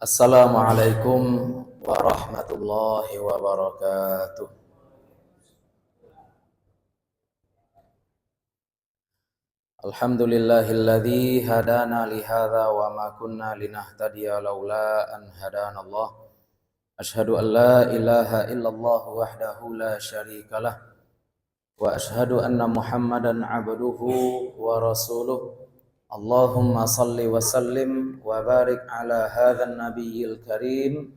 Assalamualaikum warahmatullahi wabarakatuh. Alhamdulillahilladzi hadana li hadza wa ma kunna linahtadiya laula an hadanallah. Asyhadu an la ilaha illallah wahdahu la syarikalah wa asyhadu anna Muhammadan abduhu wa rasuluh. Allahumma salli wa sallim wa barik ala hadzal nabiyil karim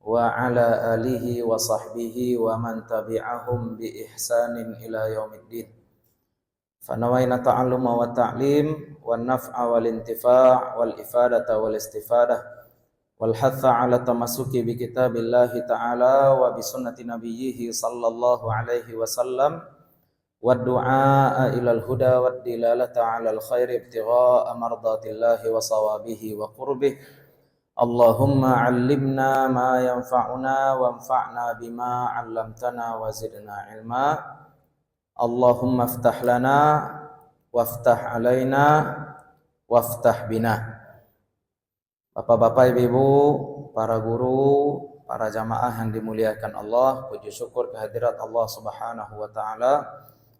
wa ala alihi wa sahbihi wa man tabi'ahum bi ihsanin ila yaumiddin. Fanawaina ta'alluma wa ta'lim wan naf'a wal intifa' wal ifadata wal istifadah wal hatha ala tamassuki bi kitabillahi ta'ala wa bi sunnati nabiyhi sallallahu alaihi wasallam wad du'a ilal huda wad dilalata 'alal khairi ibtigha'a mardatillahi wa sawabihi wa qurbih. Allahumma 'allimna ma yanfa'una wanfa'na bima 'allamtana wa zidna ilma. Allahumma iftah lana waftah 'alaina waftah bina. Bapak-bapak, ibu-ibu, para guru, para jamaah yang dimuliakan Allah, puji syukur kehadirat Allah Subhanahu wa taala.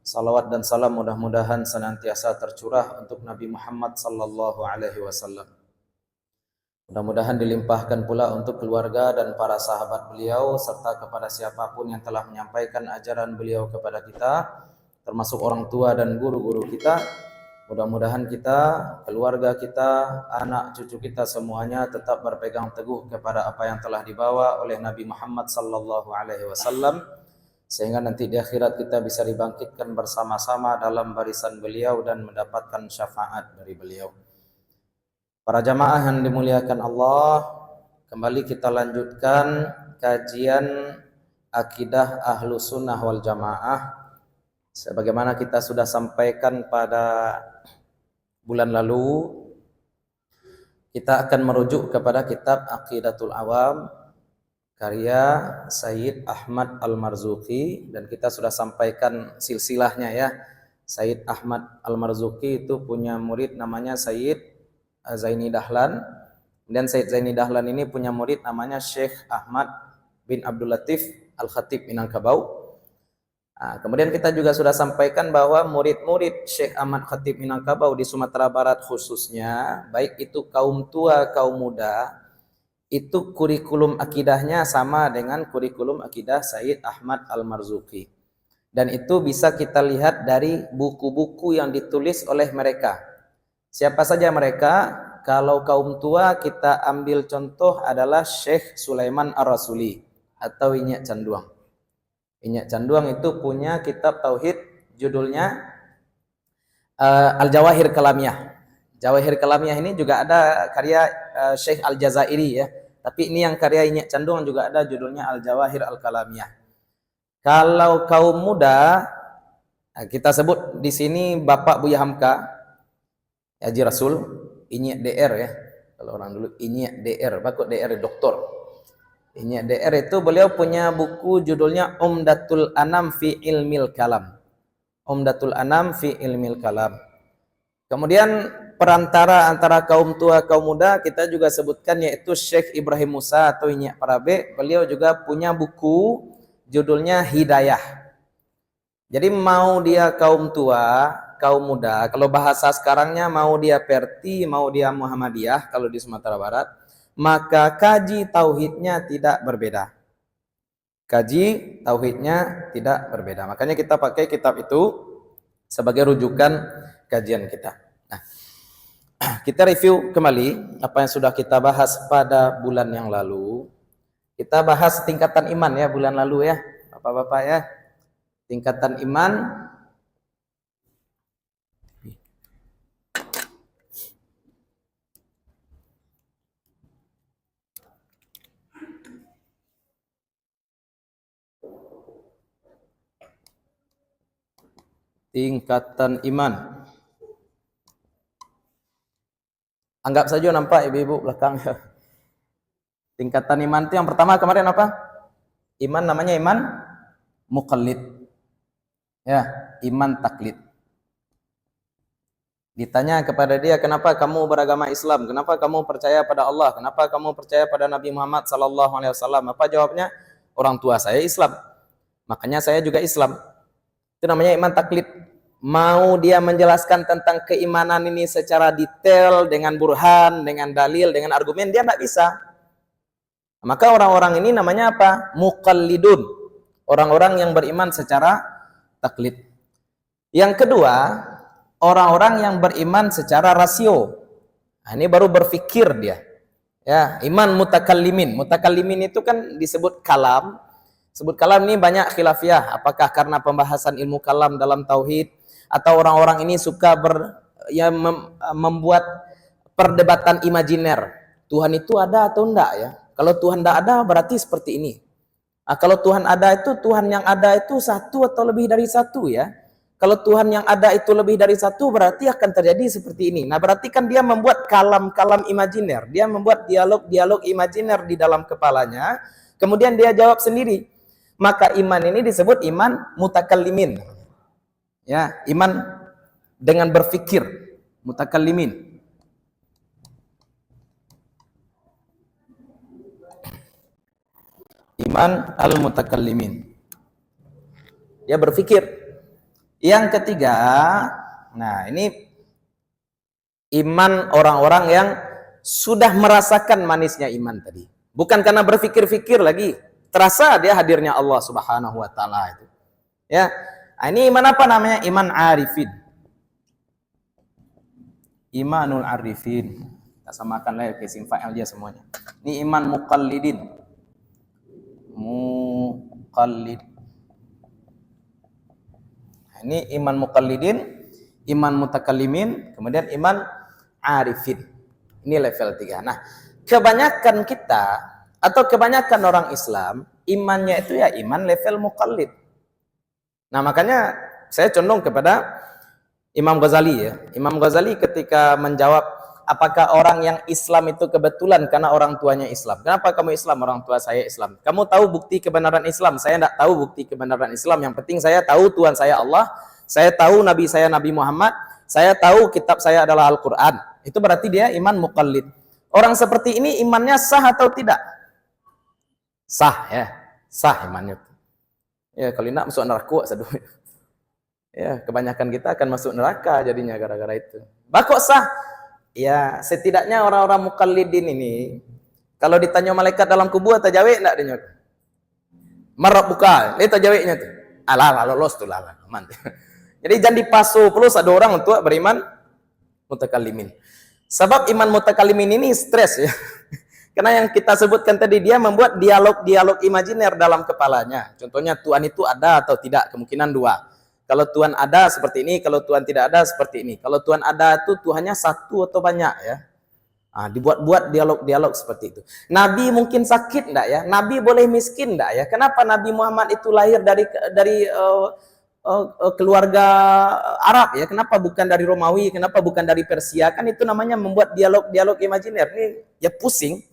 Salawat dan salam mudah-mudahan senantiasa tercurah untuk Nabi Muhammad sallallahu alaihi wasallam. Mudah-mudahan dilimpahkan pula untuk keluarga dan para sahabat beliau serta kepada siapapun yang telah menyampaikan ajaran beliau kepada kita, termasuk orang tua dan guru-guru kita. Mudah-mudahan kita, keluarga kita, anak cucu kita semuanya tetap berpegang teguh kepada apa yang telah dibawa oleh Nabi Muhammad sallallahu alaihi wasallam, sehingga nanti di akhirat kita bisa dibangkitkan bersama-sama dalam barisan beliau dan mendapatkan syafaat dari beliau. Para jamaah yang dimuliakan Allah, kembali kita lanjutkan kajian akidah Ahlus Sunnah wal Jamaah. Sebagaimana kita sudah sampaikan pada bulan lalu, kita akan merujuk kepada kitab Aqidatul Awam karya Sayyid Ahmad Al-Marzuqi, dan kita sudah sampaikan silsilahnya ya. Sayyid Ahmad Al-Marzuqi itu punya murid namanya Sayyid Zaini Dahlan, dan Sayyid Zaini Dahlan ini punya murid namanya Syekh Ahmad bin Abdul Latif Al-Khatib Minangkabau. Kemudian kita juga sudah sampaikan bahwa murid-murid Syekh Ahmad Khatib Minangkabau di Sumatera Barat khususnya, baik itu kaum tua, kaum muda, itu kurikulum akidahnya sama dengan kurikulum akidah Sayyid Ahmad Al-Marzuqi. Dan itu bisa kita lihat dari buku-buku yang ditulis oleh mereka. Siapa saja mereka? Kalau kaum tua kita ambil contoh adalah Syekh Sulaiman Ar-Rasuli atau Inyak Canduang. Inyak Canduang itu punya kitab tauhid judulnya Al-Jawahir Kalamiyah. Jawahir Kalamiyah ini juga ada karya Syekh Al-Jazairi ya. Tapi ini yang karya Inyak Canduang juga ada judulnya Al-Jawahir Al-Kalamiyah. Kalau kaum muda, kita sebut di sini Bapak Buya Hamka Haji Rasul, Inyak DR ya. Kalau orang dulu Inyak DR, bakut DR doktor. Inyak DR itu beliau punya buku judulnya Umdatul Anam fi Ilmil Kalam. Umdatul Anam fi Ilmil Kalam. Kemudian perantara antara kaum tua kaum muda kita juga sebutkan yaitu Syekh Ibrahim Musa atau Inyak Parabe. Beliau juga punya buku judulnya Hidayah. Jadi mau dia kaum tua, kaum muda, kalau bahasa sekarangnya mau dia Perti, mau dia Muhammadiyah kalau di Sumatera Barat, maka kaji tauhidnya tidak berbeda. Kaji tauhidnya tidak berbeda. Makanya kita pakai kitab itu sebagai rujukan kajian kita. Nah, kita review kembali apa yang sudah kita bahas pada bulan yang lalu. Kita bahas tingkatan iman ya bulan lalu ya, Bapak-bapak ya. Tingkatan iman. Tingkatan iman. Anggap saja nampak ibu-ibu belakang. Tingkatan iman itu yang pertama kemarin apa? Iman namanya iman muqallid. Ya, iman taklid. Ditanya kepada dia, kenapa kamu beragama Islam? Kenapa kamu percaya pada Allah? Kenapa kamu percaya pada Nabi Muhammad sallallahu alaihi wasallam? Apa jawabnya? Orang tua saya Islam. Makanya saya juga Islam. Itu namanya iman taklid. Mau dia menjelaskan tentang keimanan ini secara detail, dengan burhan, dengan dalil, dengan argumen, dia tidak bisa. Maka orang-orang ini namanya apa? Muqallidun. Orang-orang yang beriman secara taklid. Yang kedua, orang-orang yang beriman secara rasio. Nah, ini baru berfikir dia. Ya, iman mutakallimin. Mutakallimin itu kan disebut kalam. Sebut kalam ini banyak khilafiyah. Apakah karena pembahasan ilmu kalam dalam tauhid, atau orang-orang ini suka membuat perdebatan imajiner. Tuhan itu ada atau enggak ya? Kalau Tuhan tidak ada berarti seperti ini. Nah, kalau Tuhan ada itu, Tuhan yang ada itu satu atau lebih dari satu ya. Kalau Tuhan yang ada itu lebih dari satu berarti akan terjadi seperti ini. Nah berarti kan dia membuat kalam-kalam imajiner. Dia membuat dialog-dialog imajiner di dalam kepalanya. Kemudian dia jawab sendiri. Maka iman ini disebut iman mutakallimin. Ya, iman dengan berfikir. Mutakallimin. Iman al-mutakallimin. Dia berfikir. Yang ketiga, nah ini iman orang-orang yang sudah merasakan manisnya iman tadi. Bukan karena berfikir-fikir lagi, terasa dia hadirnya Allah Subhanahu wa taala itu. Ya. Nah, ini iman apa namanya? Iman arifin. Imanul arifin. Kita samakan lah ya, isim fa'il dia semuanya. Ini iman muqallidin. Muqallid. Ini iman muqallidin, iman mutakallimin, kemudian iman arifin. Ini level 3. Nah, kebanyakan kita atau kebanyakan orang Islam, imannya itu ya iman level muqallid. Nah, makanya saya condong kepada Imam Ghazali ya. Imam Ghazali ketika menjawab apakah orang yang Islam itu kebetulan karena orang tuanya Islam. Kenapa kamu Islam? Orang tua saya Islam. Kamu tahu bukti kebenaran Islam? Saya tidak tahu bukti kebenaran Islam. Yang penting saya tahu Tuhan saya Allah. Saya tahu Nabi saya Nabi Muhammad. Saya tahu kitab saya adalah Al-Quran. Itu berarti dia iman muqallid. Orang seperti ini imannya sah atau tidak? Sah ya. Sah imannya. Ya kalau tidak masuk neraka. Ya kebanyakan kita akan masuk neraka jadinya gara-gara itu. Bakok sah. Ya, setidaknya orang-orang muqallidin ini kalau ditanya malaikat dalam kubur tajawik enggak dia? Marab buka, lihat tajawiknya tuh. Alah, lolos tuh lah, aman. Jadi jangan dipasu plus ada orang untuk beriman mutakallimin. Sebab iman mutakallimin ini stres ya. Karena yang kita sebutkan tadi dia membuat dialog-dialog imajiner dalam kepalanya. Contohnya Tuhan itu ada atau tidak, kemungkinan 2. Kalau Tuhan ada seperti ini, kalau Tuhan tidak ada seperti ini. Kalau Tuhan ada itu Tuhannya satu atau banyak ya. Nah, dibuat-buat dialog-dialog seperti itu. Nabi mungkin sakit enggak ya? Nabi boleh miskin enggak ya? Kenapa Nabi Muhammad itu lahir dari keluarga Arab ya? Kenapa bukan dari Romawi? Kenapa bukan dari Persia? Kan itu namanya membuat dialog-dialog imajiner. Ini ya pusing.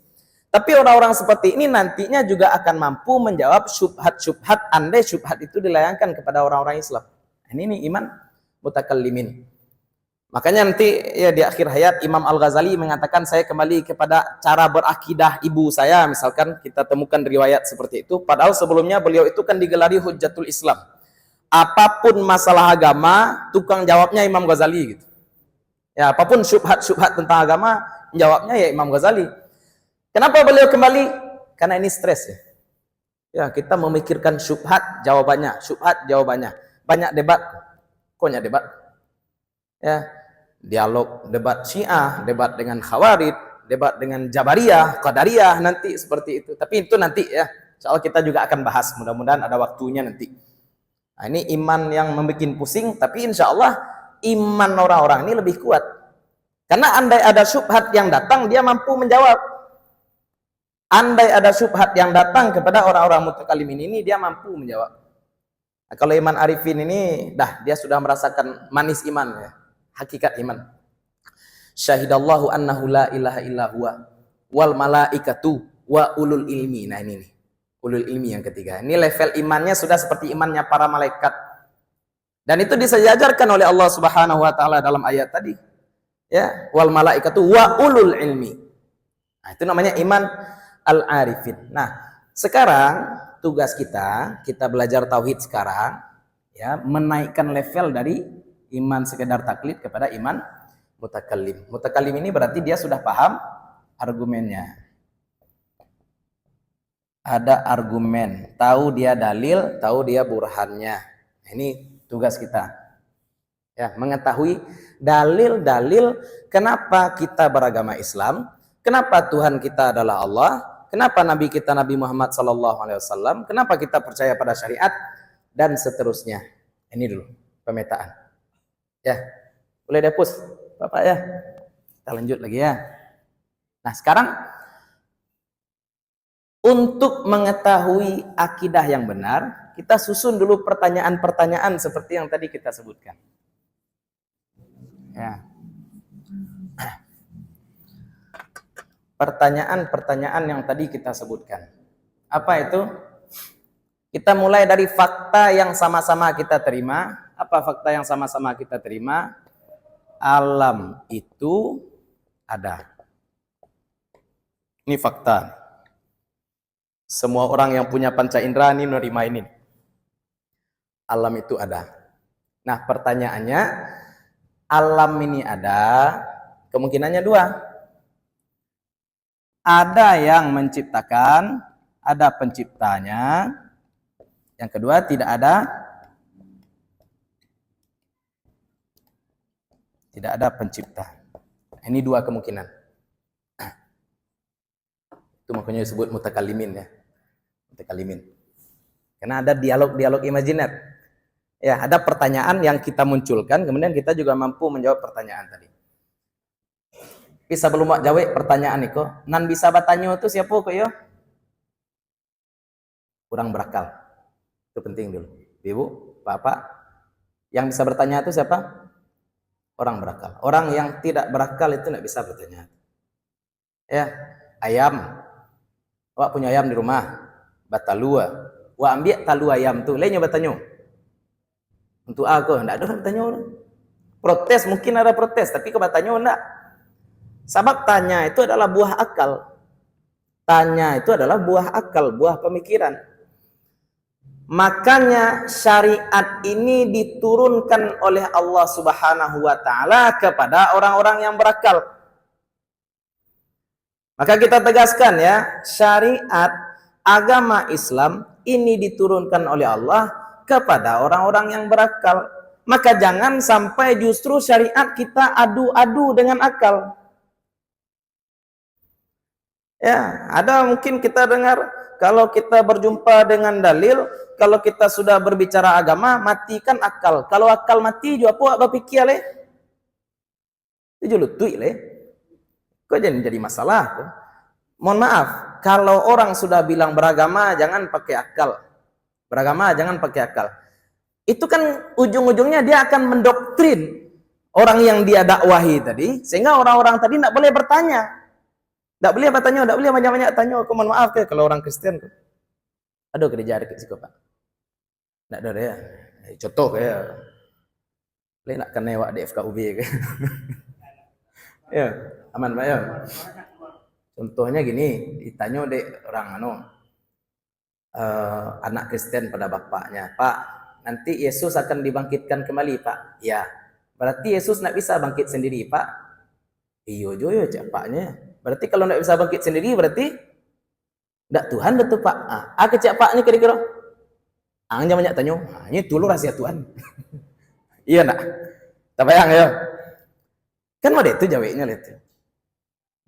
Tapi orang-orang seperti ini nantinya juga akan mampu menjawab syubhat-syubhat andai syubhat itu dilayangkan kepada orang-orang Islam. Ini iman mutakallimin. Makanya nanti ya di akhir hayat Imam Al-Ghazali mengatakan saya kembali kepada cara berakidah ibu saya. Misalkan kita temukan riwayat seperti itu. Padahal sebelumnya beliau itu kan digelari Hujjatul Islam. Apapun masalah agama, tukang jawabnya Imam Ghazali gitu. Ya, apapun syubhat-syubhat tentang agama, jawabnya ya Imam Ghazali. Kenapa beliau kembali? Karena ini stres ya. Ya, kita memikirkan syubhat jawabannya. Banyak debat. Koknya debat. Ya, dialog debat Syiah, debat dengan Khawarij, debat dengan Jabariyah, Qadariyah nanti seperti itu. Tapi itu nanti ya. Insyaallah kita juga akan bahas. Mudah-mudahan ada waktunya nanti. Nah, ini iman yang membuat pusing, tapi insyaallah iman orang-orang ini lebih kuat. Karena andai ada syubhat yang datang, dia mampu menjawab. Andai ada syubhat yang datang kepada orang-orang mutakallimin ini, dia mampu menjawab. Nah, kalau iman arifin ini, dia sudah merasakan manis iman ya, hakikat iman. Syahidallahu annahu la ilaha illa huwa wal malaikatu wa ulul ilmi. Nah ini nih, ulul ilmi yang ketiga. Ini level imannya sudah seperti imannya para malaikat. Dan itu disejajarkan oleh Allah Subhanahu wa taala dalam ayat tadi. Ya, wal malaikatu wa ulul ilmi. Nah, itu namanya iman al-arifin. Nah, sekarang tugas kita belajar tauhid sekarang, ya, menaikkan level dari iman sekedar taklid kepada iman mutakallim. Mutakallim ini berarti dia sudah paham argumennya. Ada argumen, tahu dia dalil, tahu dia burhannya. Ini tugas kita. Ya, mengetahui dalil-dalil kenapa kita beragama Islam, kenapa Tuhan kita adalah Allah, kenapa Nabi kita Nabi Muhammad SAW, kenapa kita percaya pada syariat, dan seterusnya. Ini dulu pemetaan. Ya, boleh dihapus, Bapak ya. Kita lanjut lagi ya. Nah, sekarang untuk mengetahui akidah yang benar, kita susun dulu pertanyaan-pertanyaan seperti yang tadi kita sebutkan. Ya. Pertanyaan-pertanyaan yang tadi kita sebutkan. Apa itu? Kita mulai dari fakta yang sama-sama kita terima. Apa fakta yang sama-sama kita terima? Alam itu ada. Ini fakta. Semua orang yang punya panca indera ini menerima ini. Alam itu ada. Nah, pertanyaannya, alam ini ada, kemungkinannya dua. Ada yang menciptakan, ada penciptanya. Yang kedua, tidak ada. Tidak ada pencipta. Ini dua kemungkinan. Itu makanya disebut mutakalimin ya. Mutakalimin. Karena ada dialog-dialog imajiner. Ya, ada pertanyaan yang kita munculkan, kemudian kita juga mampu menjawab pertanyaan tadi. Bisa belum mak jawab pertanyaan itu, nan bisa bertanya itu siapa kok ya? Kurang berakal. Itu penting dulu. Ibu, Bapak, yang bisa bertanya itu siapa? Orang berakal. Orang yang tidak berakal itu tidak bisa bertanya. Ya, ayam. Wak punya ayam di rumah, batalua. Wak ambil talu ayam tu, lainnya bertanya. Untuk aku, tidak ada bertanya. Protes, mungkin ada protes, tapi kau bertanya enggak. Sebab tanya itu adalah buah akal. Tanya itu adalah buah akal, buah pemikiran. Makanya syariat ini diturunkan oleh Allah Subhanahu wa taala kepada orang-orang yang berakal. Maka kita tegaskan ya, syariat agama Islam ini diturunkan oleh Allah kepada orang-orang yang berakal. Maka jangan sampai justru syariat kita adu-adu dengan akal. Ya, ada mungkin kita dengar kalau kita berjumpa dengan dalil, kalau kita sudah berbicara agama, matikan akal. Kalau akal mati, juga apa berpikir leh? Itu lutui leh. Kok jadi masalah tuh? Mohon maaf, kalau orang sudah bilang beragama jangan pakai akal. Beragama jangan pakai akal. Itu kan ujung-ujungnya dia akan mendoktrin orang yang dia dakwahi tadi, sehingga orang-orang tadi tidak boleh bertanya. Tidak boleh bertanya, tidak boleh banyak-banyak tanya. Aku mohon maaf ya kalau orang Kristen. Aduh, gereja dekat situ, Pak. Tidak ada ya. Contoh ya. Boleh nak kena wak di FKUB ke? Ya, aman Pak ya. Contohnya gini, ditanya dek orang anak Kristen pada bapaknya, Pak, nanti Yesus akan dibangkitkan kembali, Pak. Ya, berarti Yesus nak bisa bangkit sendiri, Pak. Iyo jo cakapnya. Berarti kalau nak bisa bangkit sendiri, berarti ndak Tuhan betul, Pak. Kecapaknya kira-kira. Jangan banyak tanya. Ini dulu rahasia Tuhan. Iya nak. Tak bayang ya. Kan ada itu jawabnya lihat.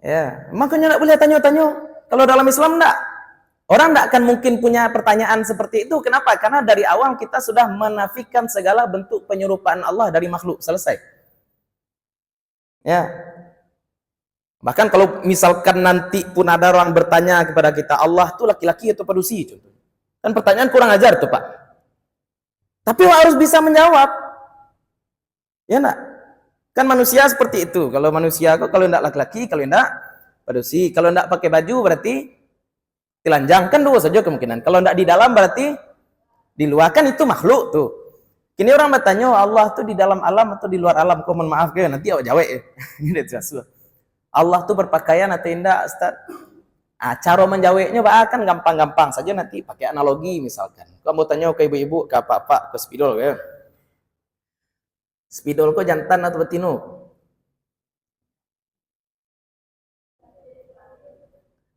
Ya, makanya tidak boleh tanya-tanya. Kalau dalam Islam tidak. Orang tidak akan mungkin punya pertanyaan seperti itu. Kenapa? Karena dari awal kita sudah menafikan segala bentuk penyerupaan Allah dari makhluk. Selesai. Ya. Bahkan kalau misalkan nanti pun ada orang bertanya kepada kita, Allah itu laki-laki atau manusia? Kan pertanyaan kurang ajar tuh Pak. Tapi harus bisa menjawab. Ya enggak? Kan manusia seperti itu. Kalau manusia, kalau tidak laki-laki, kalau tidak manusia. Kalau tidak pakai baju berarti telanjang. Kan dua saja kemungkinan. Kalau tidak di dalam berarti di luar. Kan itu makhluk tuh. Kini orang bertanya, Allah tuh di dalam alam atau di luar alam? Kau mohon maaf ke, nanti awak jawab ya. Ini sesuatu. Allah tuh berpakaian atau indah, Ustaz? Cara menjawabnya kan gampang-gampang saja, nanti pakai analogi misalkan. Kau mau tanya ke ibu-ibu, ke apa-apa, ke spidol ya. Spidol kau jantan atau betina?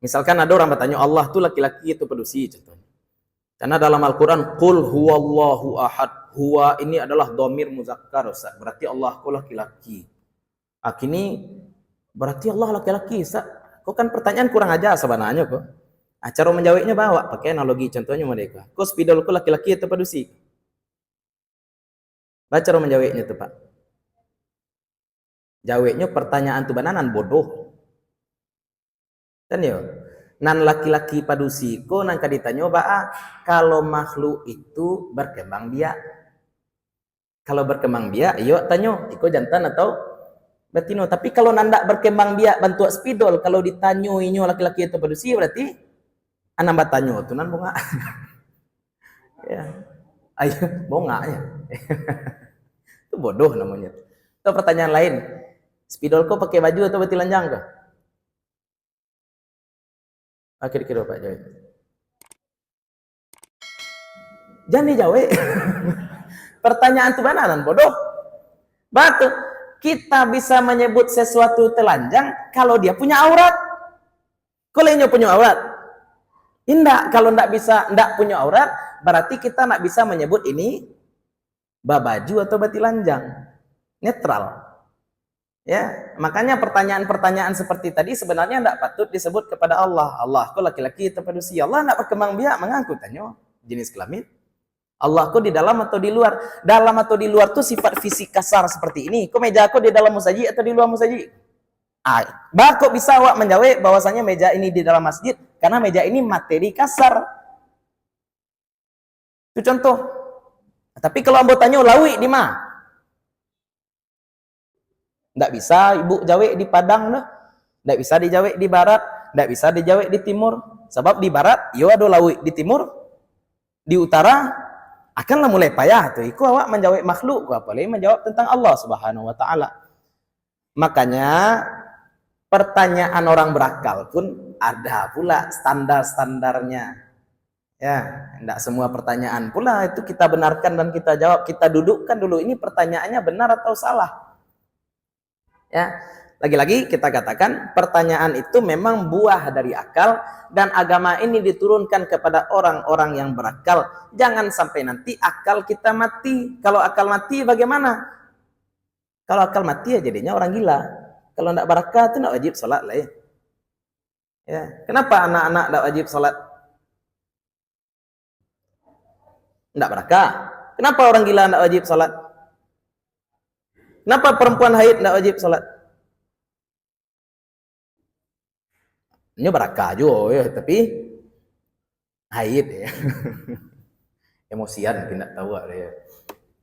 Misalkan ada orang bertanya, Allah tuh laki-laki atau pedusi contohnya. Karena dalam Al-Quran, Qul huwallahu ahad. Huwa ini adalah dhamir muzakkar, Ustaz. Berarti Allah kau laki-laki. Kini berarti Allah laki-laki, Ustaz. Kau kan pertanyaan kurang aja sebenarnya kok. Cara menjawabnya bawa pakai analogi contohnya mereka. Kau spidol kau laki-laki atau pedusi? Baca cara menjawabnya tuh, Pak. Jawabnya pertanyaan tuh bananan bodoh. Kan ya? Nan laki-laki padusi ko nang kaditanya kalau makhluk itu berkembang biak. Kalau berkembang biak, iyo tanyo, iko jantan atau betina. Tapi kalau nanda berkembang biak bantu spidol, kalau ditanyo inyo laki-laki itu padusi berarti anak batanyo tuh nan bunga. Ya. Ayo bunga ya. Itu bodoh namanya. Itu pertanyaan lain. Spidol ko pakai baju atau betilanjang kah? Kira-kira Pak jawab. Jangan dijawab. Pertanyaan itu bananan bodoh. Batu. Kita bisa menyebut sesuatu telanjang kalau dia punya aurat. Kalau dia punya aurat. Indah, kalau ndak punya aurat, berarti kita ndak bisa menyebut ini babaju atau batilanjang. Netral. Ya, makanya pertanyaan-pertanyaan seperti tadi sebenarnya tidak patut disebut kepada Allah. Allah kok laki-laki atau manusia? Allah tidak berkembang biak mengangkut tanya jenis kelamin. Allah kok di dalam atau di luar? Dalam atau di luar tuh sifat fisik kasar seperti ini. Kok meja kok di dalam musaji atau di luar musaji? Kok bisa awak menjawab bahwasanya meja ini di dalam masjid karena meja ini materi kasar. Itu contoh. Tapi kalau ambo tanya lawi di mana? Nggak bisa ibu jawab di Padang dah. Nggak bisa dijawab di barat, nggak bisa dijawab di timur. Sebab di barat, yo ada lawi, di timur, di utara, akanlah mulai payah tuh. Iku awak menjawab makhluk, ku apalagi menjawab tentang Allah Subhanahu wa taala. Makanya pertanyaan orang berakal pun ada pula standar-standarnya. Ya, enggak semua pertanyaan pula itu kita benarkan dan kita jawab. Kita dudukkan dulu ini pertanyaannya benar atau salah. Ya, lagi-lagi kita katakan pertanyaan itu memang buah dari akal dan agama ini diturunkan kepada orang-orang yang berakal. Jangan sampai nanti akal kita mati. Kalau akal mati bagaimana? Kalau akal mati ya jadinya orang gila. Kalau tidak berakal itu tidak wajib sholat lah ya. Ya. Kenapa anak-anak tidak wajib sholat? Tidak berakal. Kenapa orang gila tidak wajib sholat? Kenapa perempuan haid tidak wajib sholat? Ini berakal juga ya, tapi haid ya. Emosian tidak tahu ya.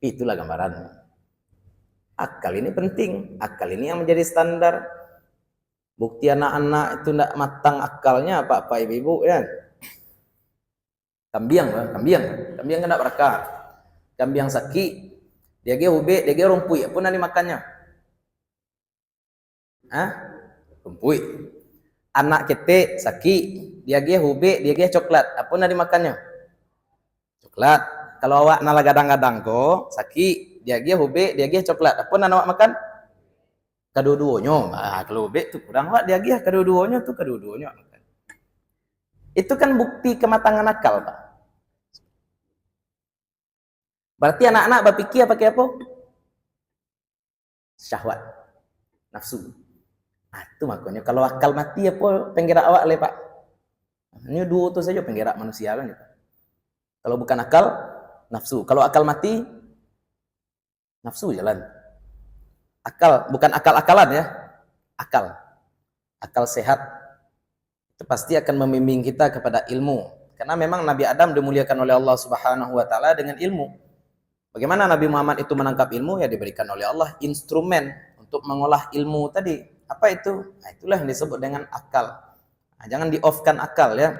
Itulah gambaran. Akal ini penting. Akal ini yang menjadi standar. Bukti anak-anak itu tidak matang akalnya Pak Ibu ya. Kambiang kan tidak berakal. Kambiang sakit. Dia ube, dia rumpui, apa nanti makannya? Rumpui. Anak kete sakit, dia ube, dia coklat, apa nanti makannya? Coklat. Kalau awak nala gadang-gadang ko sakit, dia ube, dia coklat, apa nanti awak makan? Kedua-duanya. Kalau ube tu kurang awak dia kedua-duanya tu kedua-duanya. Itu kan bukti kematangan akal, Pak. Berarti anak-anak berpikir pakai apa? Syahwat, nafsu. Itu makanya kalau akal mati apa penggerak awak le Pak? Ini dua itu saja penggerak manusia kan. Kalau bukan akal, nafsu. Kalau akal mati, nafsu jalan. Akal, bukan akal-akalan ya. Akal sehat. Itu pasti akan membimbing kita kepada ilmu. Karena memang Nabi Adam dimuliakan oleh Allah Subhanahu wa taala dengan ilmu. Bagaimana Nabi Muhammad itu menangkap ilmu? Ya diberikan oleh Allah instrumen untuk mengolah ilmu tadi. Apa itu? Nah, itulah yang disebut dengan akal. Nah, jangan di-off-kan akal ya.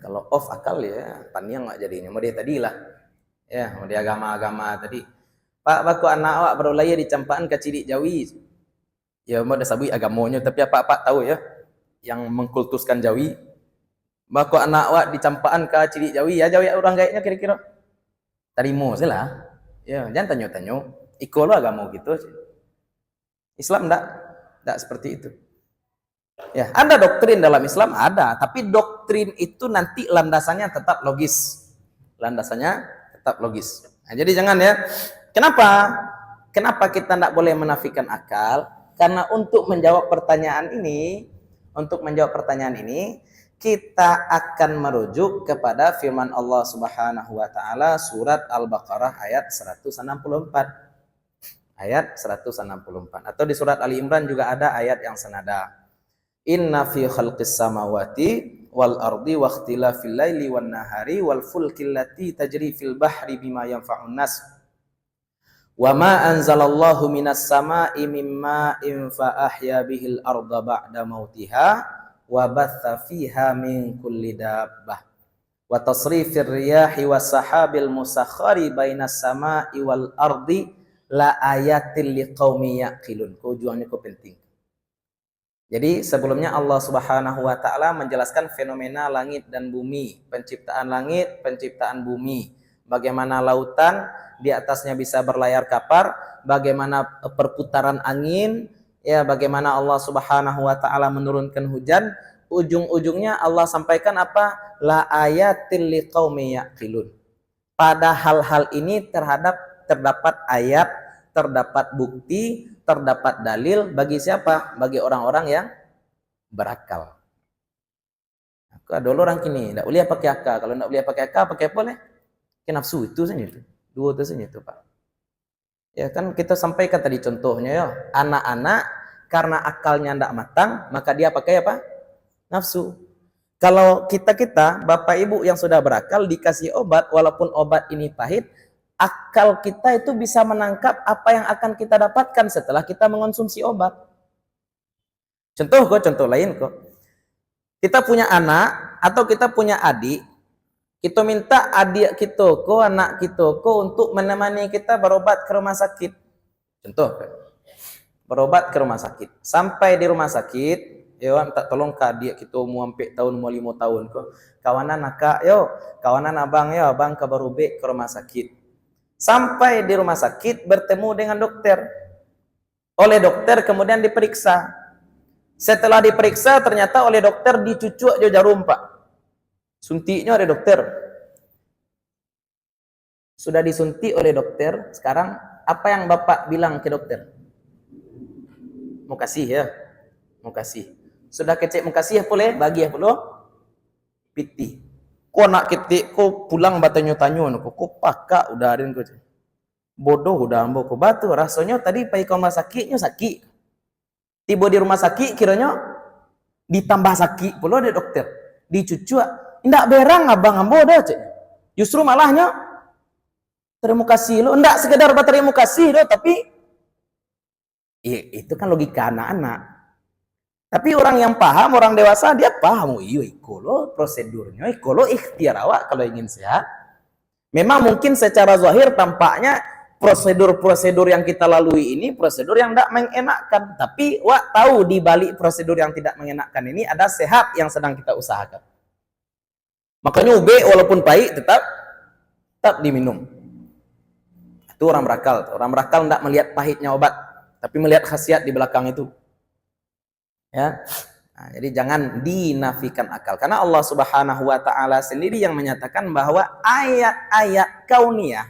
Kalau off akal ya, paniang nggak jadinya. Mau dia tadi lah. Ya, di agama-agama tadi. Pak, baku anak awak baru lahir dicampaan ke cilik Jawi. Ya, mau dah sabui agamonya, tapi apa tahu ya, yang mengkultuskan Jawi. Baku anak awak dicampaan ke cilik Jawi, ya Jawi orang gaiknya kira-kira. Terima salah. Ya, jangan tanya-tanya. Iko lo agama gitu. Islam enggak seperti itu. Ya, ada doktrin dalam Islam ada, tapi doktrin itu nanti landasannya tetap logis. Landasannya tetap logis. Nah, jadi jangan ya. Kenapa? Kenapa kita tidak boleh menafikan akal? Karena untuk menjawab pertanyaan ini, kita akan merujuk kepada firman Allah Subhanahu wa taala surat Al-Baqarah ayat 164. Ayat 164. Atau di surat Ali Imran juga ada ayat yang senada. Inna fi khalqis samawati wal ardi wa ikhtilafil laili wan nahari wal fulkil lati tajri fil bahri bima yanfa'un nas wa ma anzalallahu minas sama'i mimma fa ahya bihil arda ba'da mautiha wa batha fiha min kulli dabbah wa tasrifir riyahi was sahabil musakhkhari bainas sama'i wal ardi la ayatil liqaumi yaqilun. Tujuannya penting. Jadi sebelumnya Allah Subhanahu wa taala menjelaskan fenomena langit dan bumi, penciptaan langit, penciptaan bumi, bagaimana lautan di atasnya bisa berlayar kapar, bagaimana perputaran angin, ya bagaimana Allah Subhanahu wa taala menurunkan hujan, ujung-ujungnya Allah sampaikan apa? La ayatil liqaumi yaqilun. Pada hal-hal ini terdapat ayat, terdapat bukti, terdapat dalil bagi siapa? Bagi orang-orang yang berakal. Ada orang kini tidak boleh pakai akal. Kalau tidak boleh pakai akal, pakai apa? Pakai nafsu itu saja itu. Dua itu saja itu, Pak. Ya kan kita sampaikan tadi contohnya ya, anak-anak karena akalnya tidak matang, maka dia pakai apa? Nafsu. Kalau kita Bapak Ibu yang sudah berakal dikasih obat, walaupun obat ini pahit, akal kita itu bisa menangkap apa yang akan kita dapatkan setelah kita mengonsumsi obat. Contoh lain kok. Kita punya anak atau kita punya adik, kita minta adik kita ko, anak kita ko untuk menemani kita berobat ke rumah sakit. Contoh, berobat ke rumah sakit. Sampai di rumah sakit, yo minta tolong ke adik kita umur 4 tahun, umur 5 tahun ko. Kawanan akak, yo, kawanan abang yo, abang ke berubek ke rumah sakit. Sampai di rumah sakit bertemu dengan dokter. Oleh dokter kemudian diperiksa. Setelah diperiksa ternyata oleh dokter dicucuk aja jarum, Pak. Suntiknya oleh dokter. Sudah disuntik oleh dokter, sekarang apa yang Bapak bilang ke dokter? Mau kasih ya? Mau kasih. Sudah kecek mau kasih boleh? Bagi ya boleh? Piti. Kau nak ketik, kau pulang batanyo-tanyo, kau pakak udah ada kau. Bodoh udah ambo kau batu. Rasanya tadi pergi ke rumah sakitnya sakit. Tiba di rumah sakit kiranya ditambah sakit pula ada dokter. Dicucuk. Ndak berang abang ambo dah cek. Justru malahnya terima kasih lo. Ndak sekedar berterima kasih lo, tapi itu kan logika anak-anak. Tapi orang yang paham, orang dewasa dia paham. Iya, ikolo prosedurnya, ikolo ikhtiar awak kalau ingin sehat. Memang mungkin secara zahir tampaknya prosedur-prosedur yang kita lalui ini prosedur yang tidak mengenakkan. Tapi wak tahu di balik prosedur yang tidak mengenakkan ini ada sehat yang sedang kita usahakan. Makanya ube walaupun pahit tetap diminum. Itu orang berakal. Orang berakal tidak melihat pahitnya obat, tapi melihat khasiat di belakang itu. Ya. Nah, jadi jangan dinafikan akal. Karena Allah Subhanahu wa taala sendiri yang menyatakan bahwa ayat-ayat kauniyah,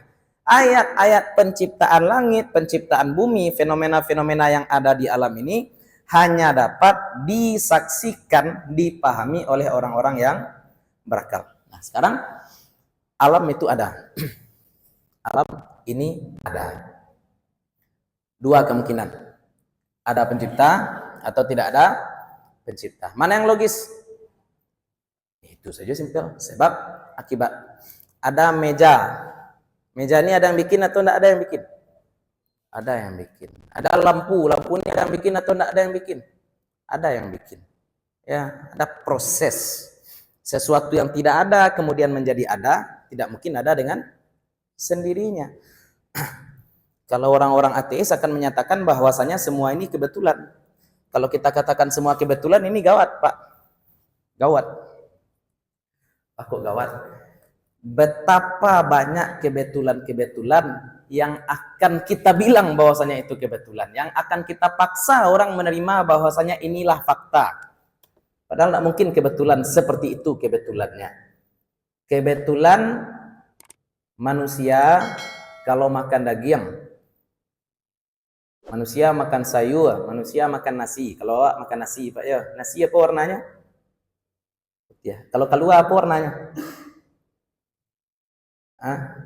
ayat-ayat penciptaan langit, penciptaan bumi, fenomena-fenomena yang ada di alam ini hanya dapat disaksikan, dipahami oleh orang-orang yang berakal. Nah, sekarang alam itu ada. Alam ini ada. Dua kemungkinan. Ada pencipta atau tidak ada pencipta. Mana yang logis? Itu saja simpel. Sebab akibat. Ada meja. Meja ini ada yang bikin atau tidak ada yang bikin? Ada yang bikin. Ada lampu. Lampu ini ada yang bikin atau tidak ada yang bikin? Ada yang bikin. Ya, ada proses. Sesuatu yang tidak ada kemudian menjadi ada, tidak mungkin ada dengan sendirinya. Kalau orang-orang ateis akan menyatakan bahwasanya semua ini kebetulan. Kalau kita katakan semua kebetulan, ini gawat, Pak. Gawat. Kok gawat? Betapa banyak kebetulan-kebetulan yang akan kita bilang bahwasanya itu kebetulan, yang akan kita paksa orang menerima bahwasanya inilah fakta. Padahal tidak mungkin kebetulan seperti itu kebetulannya. Kebetulan manusia kalau makan daging, manusia makan sayur, manusia makan nasi. Kalau awak makan nasi, Pak ya, nasi apa warnanya? Ya, kalau keluar apa warnanya?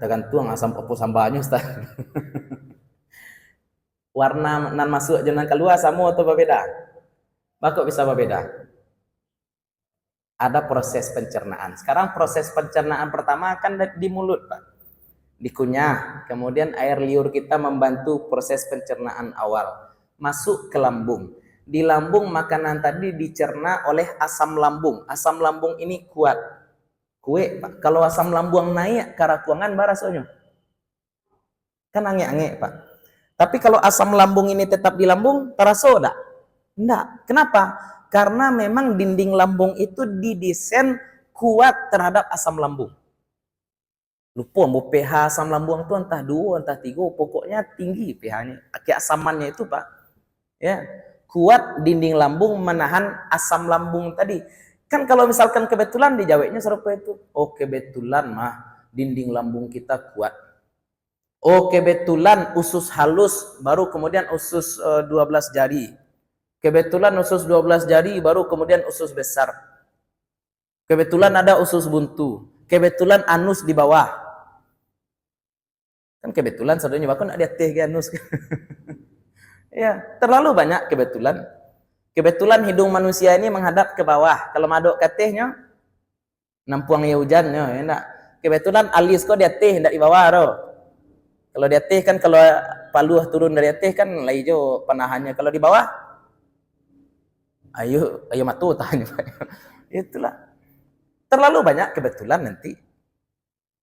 Tergantung asam apa sambanya, Ustaz. Warna nan masuk jangan keluar sama atau berbeda? Kok bisa berbeda? Ada proses pencernaan. Sekarang proses pencernaan pertama kan di mulut, Pak. Dikunyah, kemudian air liur kita membantu proses pencernaan awal. Masuk ke lambung. Di lambung makanan tadi dicerna oleh asam lambung. Asam lambung ini kuat. Kue, Pak. Kalau asam lambung naik ke rakuangan barasonya. Kan ange-ange, Pak. Tapi kalau asam lambung ini tetap di lambung, terasa enggak? Enggak. Kenapa? Karena memang dinding lambung itu didesain kuat terhadap asam lambung. Lupa mau pH asam lambung itu entah 2, entah 3, pokoknya tinggi pH-nya. Keasamannya itu, Pak. Ya, kuat dinding lambung menahan asam lambung tadi. Kan kalau misalkan kebetulan dijawabnya serupa itu. Oh, kebetulan mah dinding lambung kita kuat. Oh, kebetulan usus halus baru kemudian usus 12 jari. Kebetulan usus 12 jari baru kemudian usus besar. Kebetulan ada usus buntu. Kebetulan anus di bawah. Kan kebetulan saudara bahkan ada teh anus. Ya, terlalu banyak kebetulan. Kebetulan hidung manusia ini menghadap ke bawah. Kalau madok ke tehnya, nampuang ya hujannya, enak. Kebetulan alis kok di teh, tidak di bawah, roh. Kalau di teh kan kalau paluh turun dari teh kan laijo panahannya. Kalau di bawah, ayo matu tanya. Itulah. Terlalu banyak kebetulan nanti.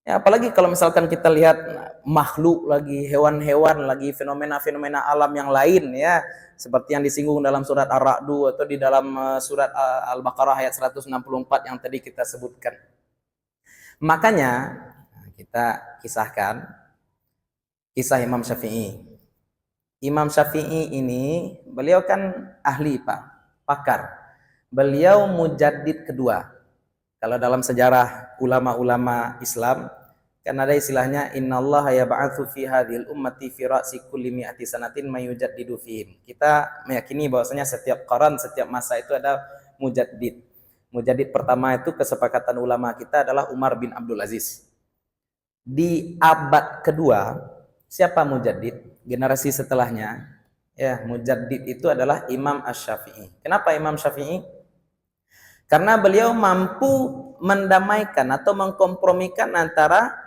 Ya, apalagi kalau misalkan kita lihat makhluk lagi, hewan-hewan lagi, fenomena-fenomena alam yang lain ya, seperti yang disinggung dalam surat Ar-Ra'du atau di dalam surat Al-Baqarah ayat 164 yang tadi kita sebutkan. Makanya kita kisahkan kisah Imam Syafi'i. Imam Syafi'i ini beliau kan ahli, Pak, pakar. Beliau mujaddid kedua. Kalau dalam sejarah ulama-ulama Islam kan ada istilahnya innallaha yab'atsu fi hadhil ummati fi ra'si kulli mi'ati sanatin may yujaddidu fihim. Kita meyakini bahwasanya setiap qaran, setiap masa itu ada mujaddid. Mujaddid pertama itu kesepakatan ulama kita adalah Umar bin Abdul Aziz. Di abad kedua, siapa mujaddid? Generasi setelahnya, ya, mujaddid itu adalah Imam Asy-Syafi'i. Kenapa Imam Syafi'i? Karena beliau mampu mendamaikan atau mengkompromikan antara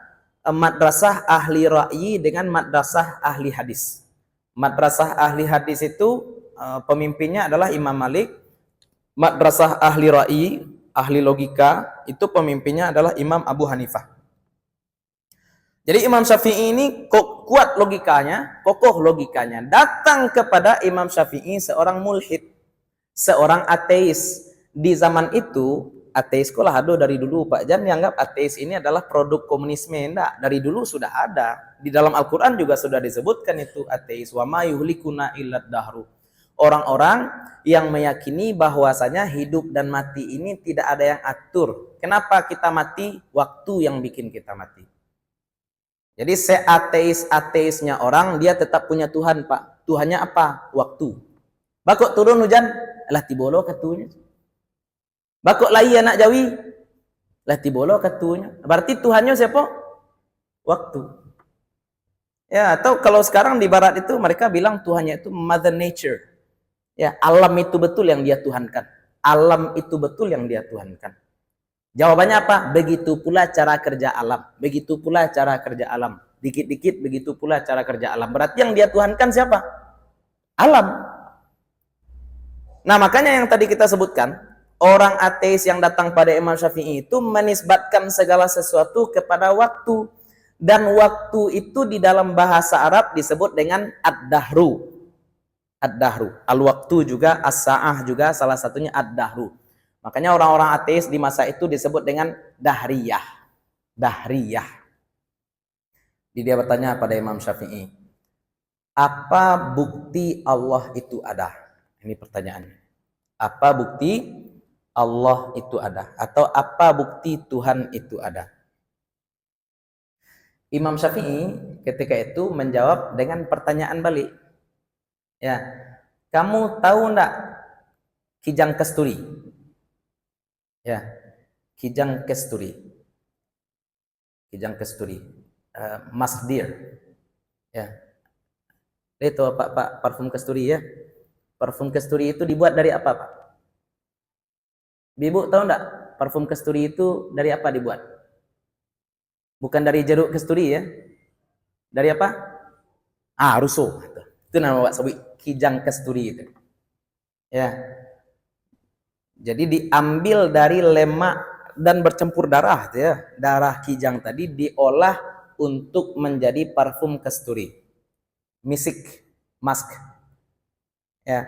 madrasah ahli ra'yi dengan madrasah ahli hadis. Madrasah ahli hadis itu pemimpinnya adalah Imam Malik. Madrasah ahli ra'yi, ahli logika, itu pemimpinnya adalah Imam Abu Hanifah. Jadi Imam Syafi'i ini kuat logikanya, kokoh logikanya. Datang kepada Imam Syafi'i seorang mulhid, seorang ateis. Di zaman itu, ateis sekolah ada dari dulu, Pak. Jangan dianggap ateis ini adalah produk komunisme. Enggak, dari dulu sudah ada. Di dalam Al-Quran juga sudah disebutkan itu ateis. Wa ma yuhlikuna illad dahru. Orang-orang yang meyakini bahwasanya hidup dan mati ini tidak ada yang atur. Kenapa kita mati? Waktu yang bikin kita mati. Jadi seateis-ateisnya orang, dia tetap punya Tuhan, Pak. Tuhannya apa? Waktu. Bakok turun hujan, lah tibolo katunya. Bakok lai anak jawi, lah tibolo katunya. Berarti Tuhannya siapa? Waktu. Ya, atau kalau sekarang di barat itu mereka bilang Tuhannya itu Mother Nature. Ya, alam itu betul yang dia tuhankan. Alam itu betul yang dia tuhankan. Jawabannya apa? Begitu pula cara kerja alam. Begitu pula cara kerja alam. Dikit-dikit begitu pula cara kerja alam. Berarti yang dia tuhankan siapa? Alam. Nah, makanya yang tadi kita sebutkan, orang ateis yang datang pada Imam Syafi'i itu menisbatkan segala sesuatu kepada waktu. Dan waktu itu di dalam bahasa Arab disebut dengan ad-dahru. Ad-dahru. Al-waktu juga, as-sa'ah juga salah satunya ad-dahru. Makanya orang-orang ateis di masa itu disebut dengan dahriyah. Dahriyah. Dia bertanya pada Imam Syafi'i, apa bukti Allah itu ada? Ini pertanyaannya. Apa bukti Allah itu ada? Atau apa bukti Tuhan itu ada? Imam Syafi'i ketika itu menjawab dengan pertanyaan balik. Ya, kamu tahu enggak Kijang Kasturi? Ya, Kijang Kasturi. Kijang Kasturi. Musk Deer. Ya. Itu Pak, parfum kasturi ya. Parfum kasturi itu dibuat dari apa, Pak? Ibu tahu enggak? Parfum kasturi itu dari apa dibuat? Bukan dari jeruk kasturi ya. Dari apa? Russo. Itu nama Pak Sobi, Kijang Kasturi itu. Ya. Jadi diambil dari lemak dan bercampur darah ya. Darah kijang tadi diolah untuk menjadi parfum kasturi. Misik, musk. Ya.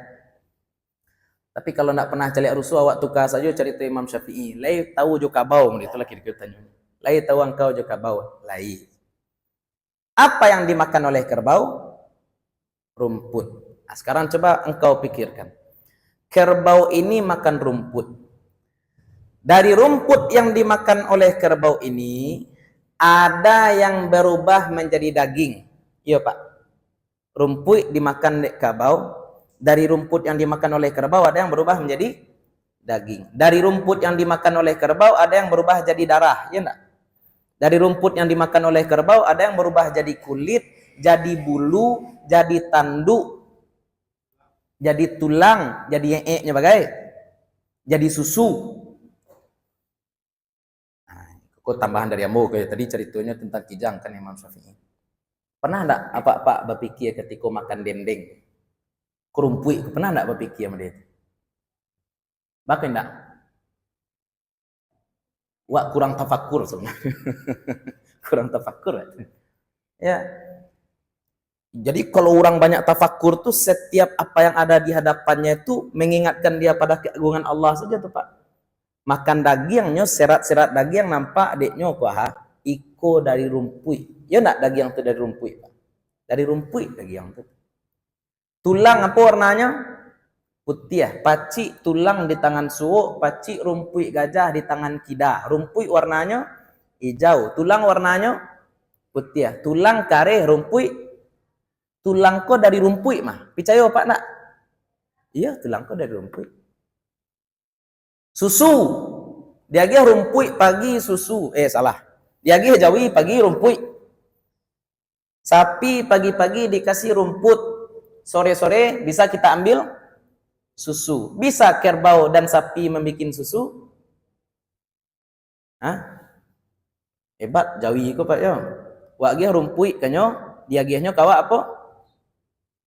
Tapi kalau nak pernah cari rusuh awak tukar saja cerita Imam Syafi'i. Lai tahu juga bau, itulah kira-kira tanya. Lai tahu engkau juga bau. Lai. Apa yang dimakan oleh kerbau? Rumput. Nah, sekarang coba engkau pikirkan. Kerbau ini makan rumput. Dari rumput yang dimakan oleh kerbau ini, ada yang berubah menjadi daging. Iya Pak. Rumput dimakan kerbau. Dari rumput yang dimakan oleh kerbau ada yang berubah menjadi daging. Dari rumput yang dimakan oleh kerbau ada yang berubah jadi darah. Ya enggak? Dari rumput yang dimakan oleh kerbau ada yang berubah jadi kulit, jadi bulu, jadi tanduk, jadi tulang, jadi nya bagai, jadi susu. Nah, kok tambahan dari ambo kayak tadi ceritanya tentang kijang kan Imam Syafi'i. Pernah enggak apa-apa berpikir ketika makan dendeng? Kerumpui, pernah enggak berpikir sama dia? Bahkan enggak? Wah, kurang tafakur sebenarnya. Kurang tafakur. Ya. Jadi kalau orang banyak tafakur tuh setiap apa yang ada di hadapannya itu mengingatkan dia pada keagungan Allah saja tuh Pak. Makan dagingnya, serat-serat daging nampak adiknya kuah iko dari rumpui. Ya enggak daging itu dari rumpui Pak? Dari rumpui daging itu. Tulang apa warnanya? Putih ya. Pacik tulang di tangan suuk, pacik rumpui gajah di tangan kida. Rumpui warnanya hijau, tulang warnanya putih ya. Tulang kare rumpui. Tulang ko dari rumpui mah. Percaya Pak nak? Iya, tulang ko dari rumpui. Susu. Diagi rumpui pagi susu. Salah. Diagi jawi pagi rumpui. Sapi pagi-pagi dikasih rumput. Sore-sore bisa kita ambil susu. Bisa kerbau dan sapi membuat susu? Hah? Hebat jawi ko Pak yo. Wak gih rumpui kanyo, dia gihnya kawa apa?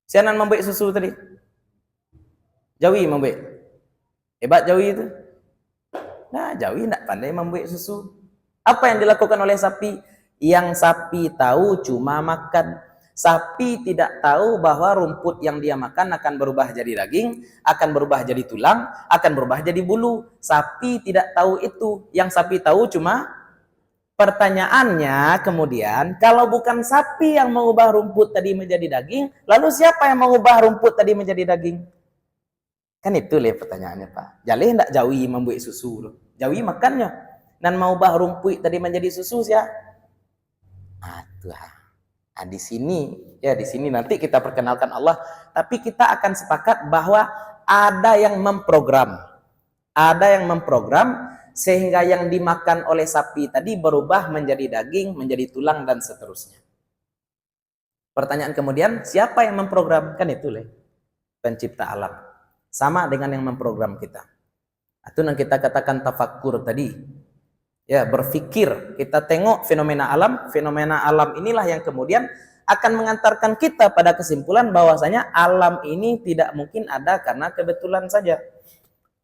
Sianan membuat susu tadi. Jawi membuat. Hebat jawi itu. Nah, jawi enggak pandai membuat susu. Apa yang dilakukan oleh sapi? Yang sapi tahu cuma makan. Sapi tidak tahu bahwa rumput yang dia makan akan berubah jadi daging, akan berubah jadi tulang, akan berubah jadi bulu. Sapi tidak tahu itu. Yang sapi tahu cuma pertanyaannya kemudian, kalau bukan sapi yang mengubah rumput tadi menjadi daging, lalu siapa yang mengubah rumput tadi menjadi daging? Kan itu lah pertanyaannya Pak. Jalih hendak jawi membuat susu. Jawi makannya. Dan mengubah rumput tadi menjadi susu siapa? Di sini nanti kita perkenalkan Allah. Tapi kita akan sepakat bahwa ada yang memprogram. Ada yang memprogram sehingga yang dimakan oleh sapi tadi berubah menjadi daging, menjadi tulang, dan seterusnya. Pertanyaan kemudian, siapa yang memprogramkan itu? Pencipta alam. Sama dengan yang memprogram kita. Itu yang kita katakan tafakkur tadi. Ya, berpikir. Kita tengok fenomena alam inilah yang kemudian akan mengantarkan kita pada kesimpulan bahwasanya alam ini tidak mungkin ada karena kebetulan saja.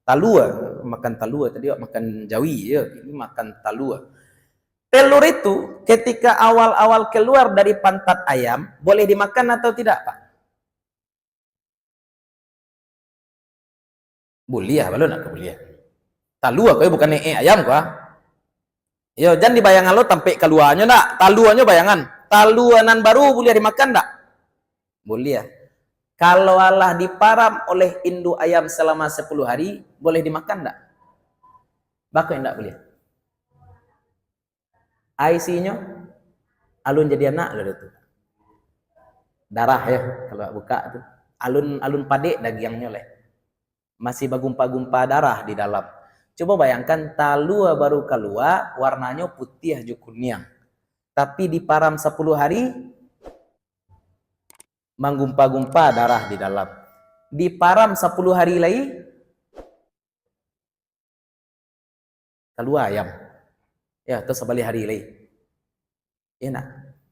Talua, makan talua tadi makan jawi ya, ini makan talua. Telur itu ketika awal-awal keluar dari pantat ayam, boleh dimakan atau tidak, Pak? Boleh, balon nak boleh. Talu aku bukan ayam kah? Yo, jangan dibayangan lo tampe keluarnya nak. Taluannya bayangan. Taluanan baru boleh dimakan tak? Boleh. Kalau Allah diparam oleh induk ayam selama 10 hari, boleh dimakan tak? Bakal enggak boleh. IC-nya alun jadi anak loh itu. Darah ya kalau buka itu. Alun padek dagingnya leh. Masih bagumpa-gumpa darah di dalam. Coba bayangkan talua baru keluar, warnanya putih aja kuning. Tapi diparam 10 hari, menggumpa-gumpa darah di dalam. Diparam 10 hari lagi, keluar ayam. Ya, terus sebalik hari lagi. Enak.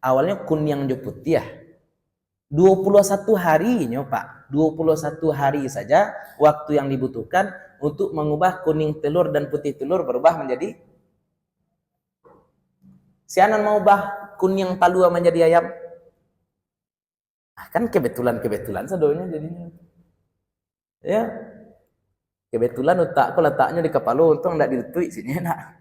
Awalnya kuning aja putih ya. 21 harinya Pak, 21 hari saja waktu yang dibutuhkan untuk mengubah kuning telur dan putih telur berubah menjadi sianan mau ubah kuning talua menjadi ayam. Kan kebetulan sedonya jadinya. Ya. Kebetulan otakku letaknya di kepala, untung enggak diletui sini enak.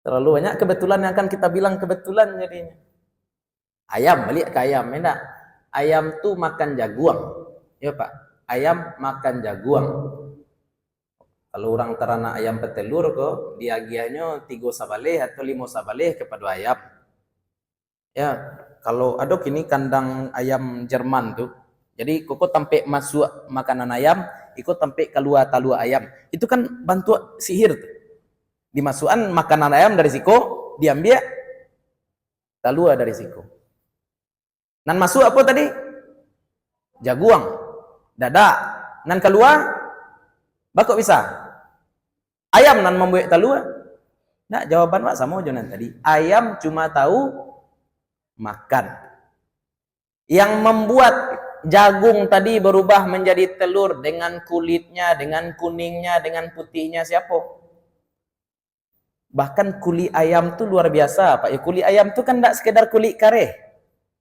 Terlalu banyak kebetulan yang akan kita bilang kebetulan jadinya. Ayam, balik ke ayam, enak. Ayam tuh makan jaguang. Ya Pak, ayam makan jaguang. Kalau orang ternak ayam petelur kok, diagiannya 3 sabaleh atau 5 sabaleh kepada ayam. Ya, kalau ada kini kandang ayam Jerman tuh. Jadi koko tampek masuk makanan ayam, ikut tampek keluar talua ayam. Itu kan bantu sihir tuh. Dimasukan makanan ayam dari siko, diambil talua dari siko. Nan masuk apa tadi? Jaguang, dada. Nan keluar, bakok bisa. Ayam nan membuat talua. Nah, jawaban Pak sama aja nan tadi. Ayam cuma tahu makan. Yang membuat jagung tadi berubah menjadi telur dengan kulitnya, dengan kuningnya, dengan putihnya siapa? Bahkan kulit ayam tuh luar biasa, Pak. Ya, kulit ayam tuh kan enggak sekedar kulit kare.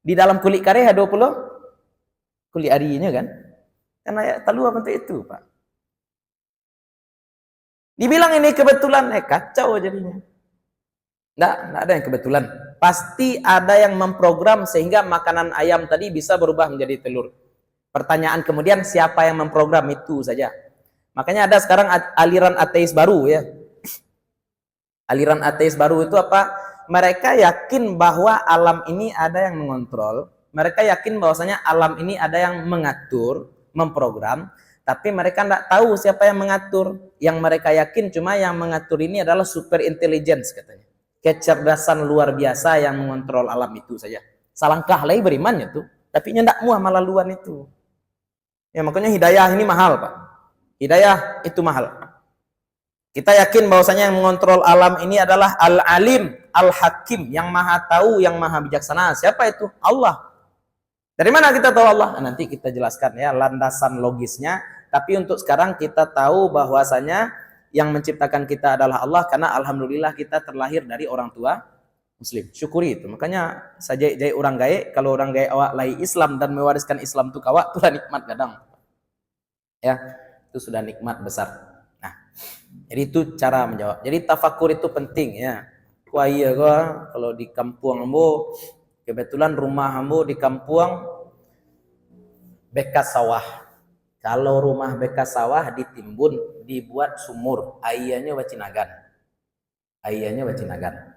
Di dalam kulit kare ada 20 kulit arinya kan? Karena talua bentuk itu, Pak. Dibilang ini kebetulan, kacau jadinya. Enggak ada yang kebetulan. Pasti ada yang memprogram sehingga makanan ayam tadi bisa berubah menjadi telur. Pertanyaan kemudian, siapa yang memprogram itu saja? Makanya ada sekarang aliran ateis baru ya. Aliran ateis baru itu apa? Mereka yakin bahwa alam ini ada yang mengontrol. Mereka yakin bahwasanya alam ini ada yang mengatur, memprogram. Tapi mereka tidak tahu siapa yang mengatur. Yang mereka yakin cuma yang mengatur ini adalah super intelligence katanya. Kecerdasan luar biasa yang mengontrol alam itu saja. Salangkah lagi berimannya tuh. Tapi tidak muah malaluan itu. Ya makanya hidayah ini mahal Pak. Hidayah itu mahal. Kita yakin bahwasanya yang mengontrol alam ini adalah Al-Alim, Al-Hakim, yang maha tahu, yang maha bijaksana. Siapa itu? Allah. Dari mana kita tahu Allah? Nah, nanti kita jelaskan ya landasan logisnya. Tapi untuk sekarang kita tahu bahwasanya yang menciptakan kita adalah Allah karena alhamdulillah kita terlahir dari orang tua Muslim. Syukuri itu. Makanya saja jai orang gae, kalau orang gae awak lahir Islam dan mewariskan Islam itu kawak, itulah nikmat kadang. Ya, itu sudah nikmat besar. Nah, jadi itu cara menjawab. Jadi tafakur itu penting ya. Wah iya gua kalau di kampung ambo kebetulan rumah ambo di kampung bekas sawah. Kalau rumah bekas sawah ditimbun, dibuat sumur, airnya bacinagan. Airnya bacinagan.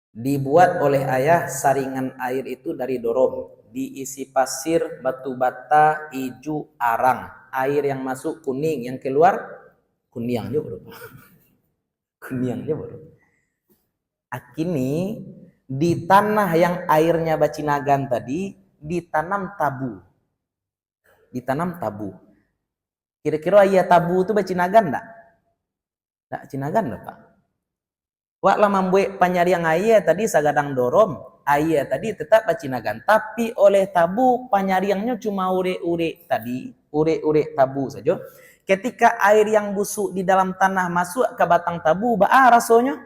Dibuat oleh ayah saringan air itu dari dorom, diisi pasir, batu bata, iju, arang. Air yang masuk kuning, yang keluar kuning aja bro. Kuning aja bro. Akini di tanah yang airnya bacinagan tadi ditanam tabu. Ditanam tabu. Kira-kira ayah tabu itu bacinagan enggak? Enggak cinagan loh Pak. Wak lah membuat panyariang ayah tadi sagadang dorom, ayah tadi tetap bacinagan. Tapi oleh tabu panyariangnya cuma ure-ure tadi, ure-ure tabu saja. ketika air yang busuk di dalam tanah masuk ke batang tabu, rasanya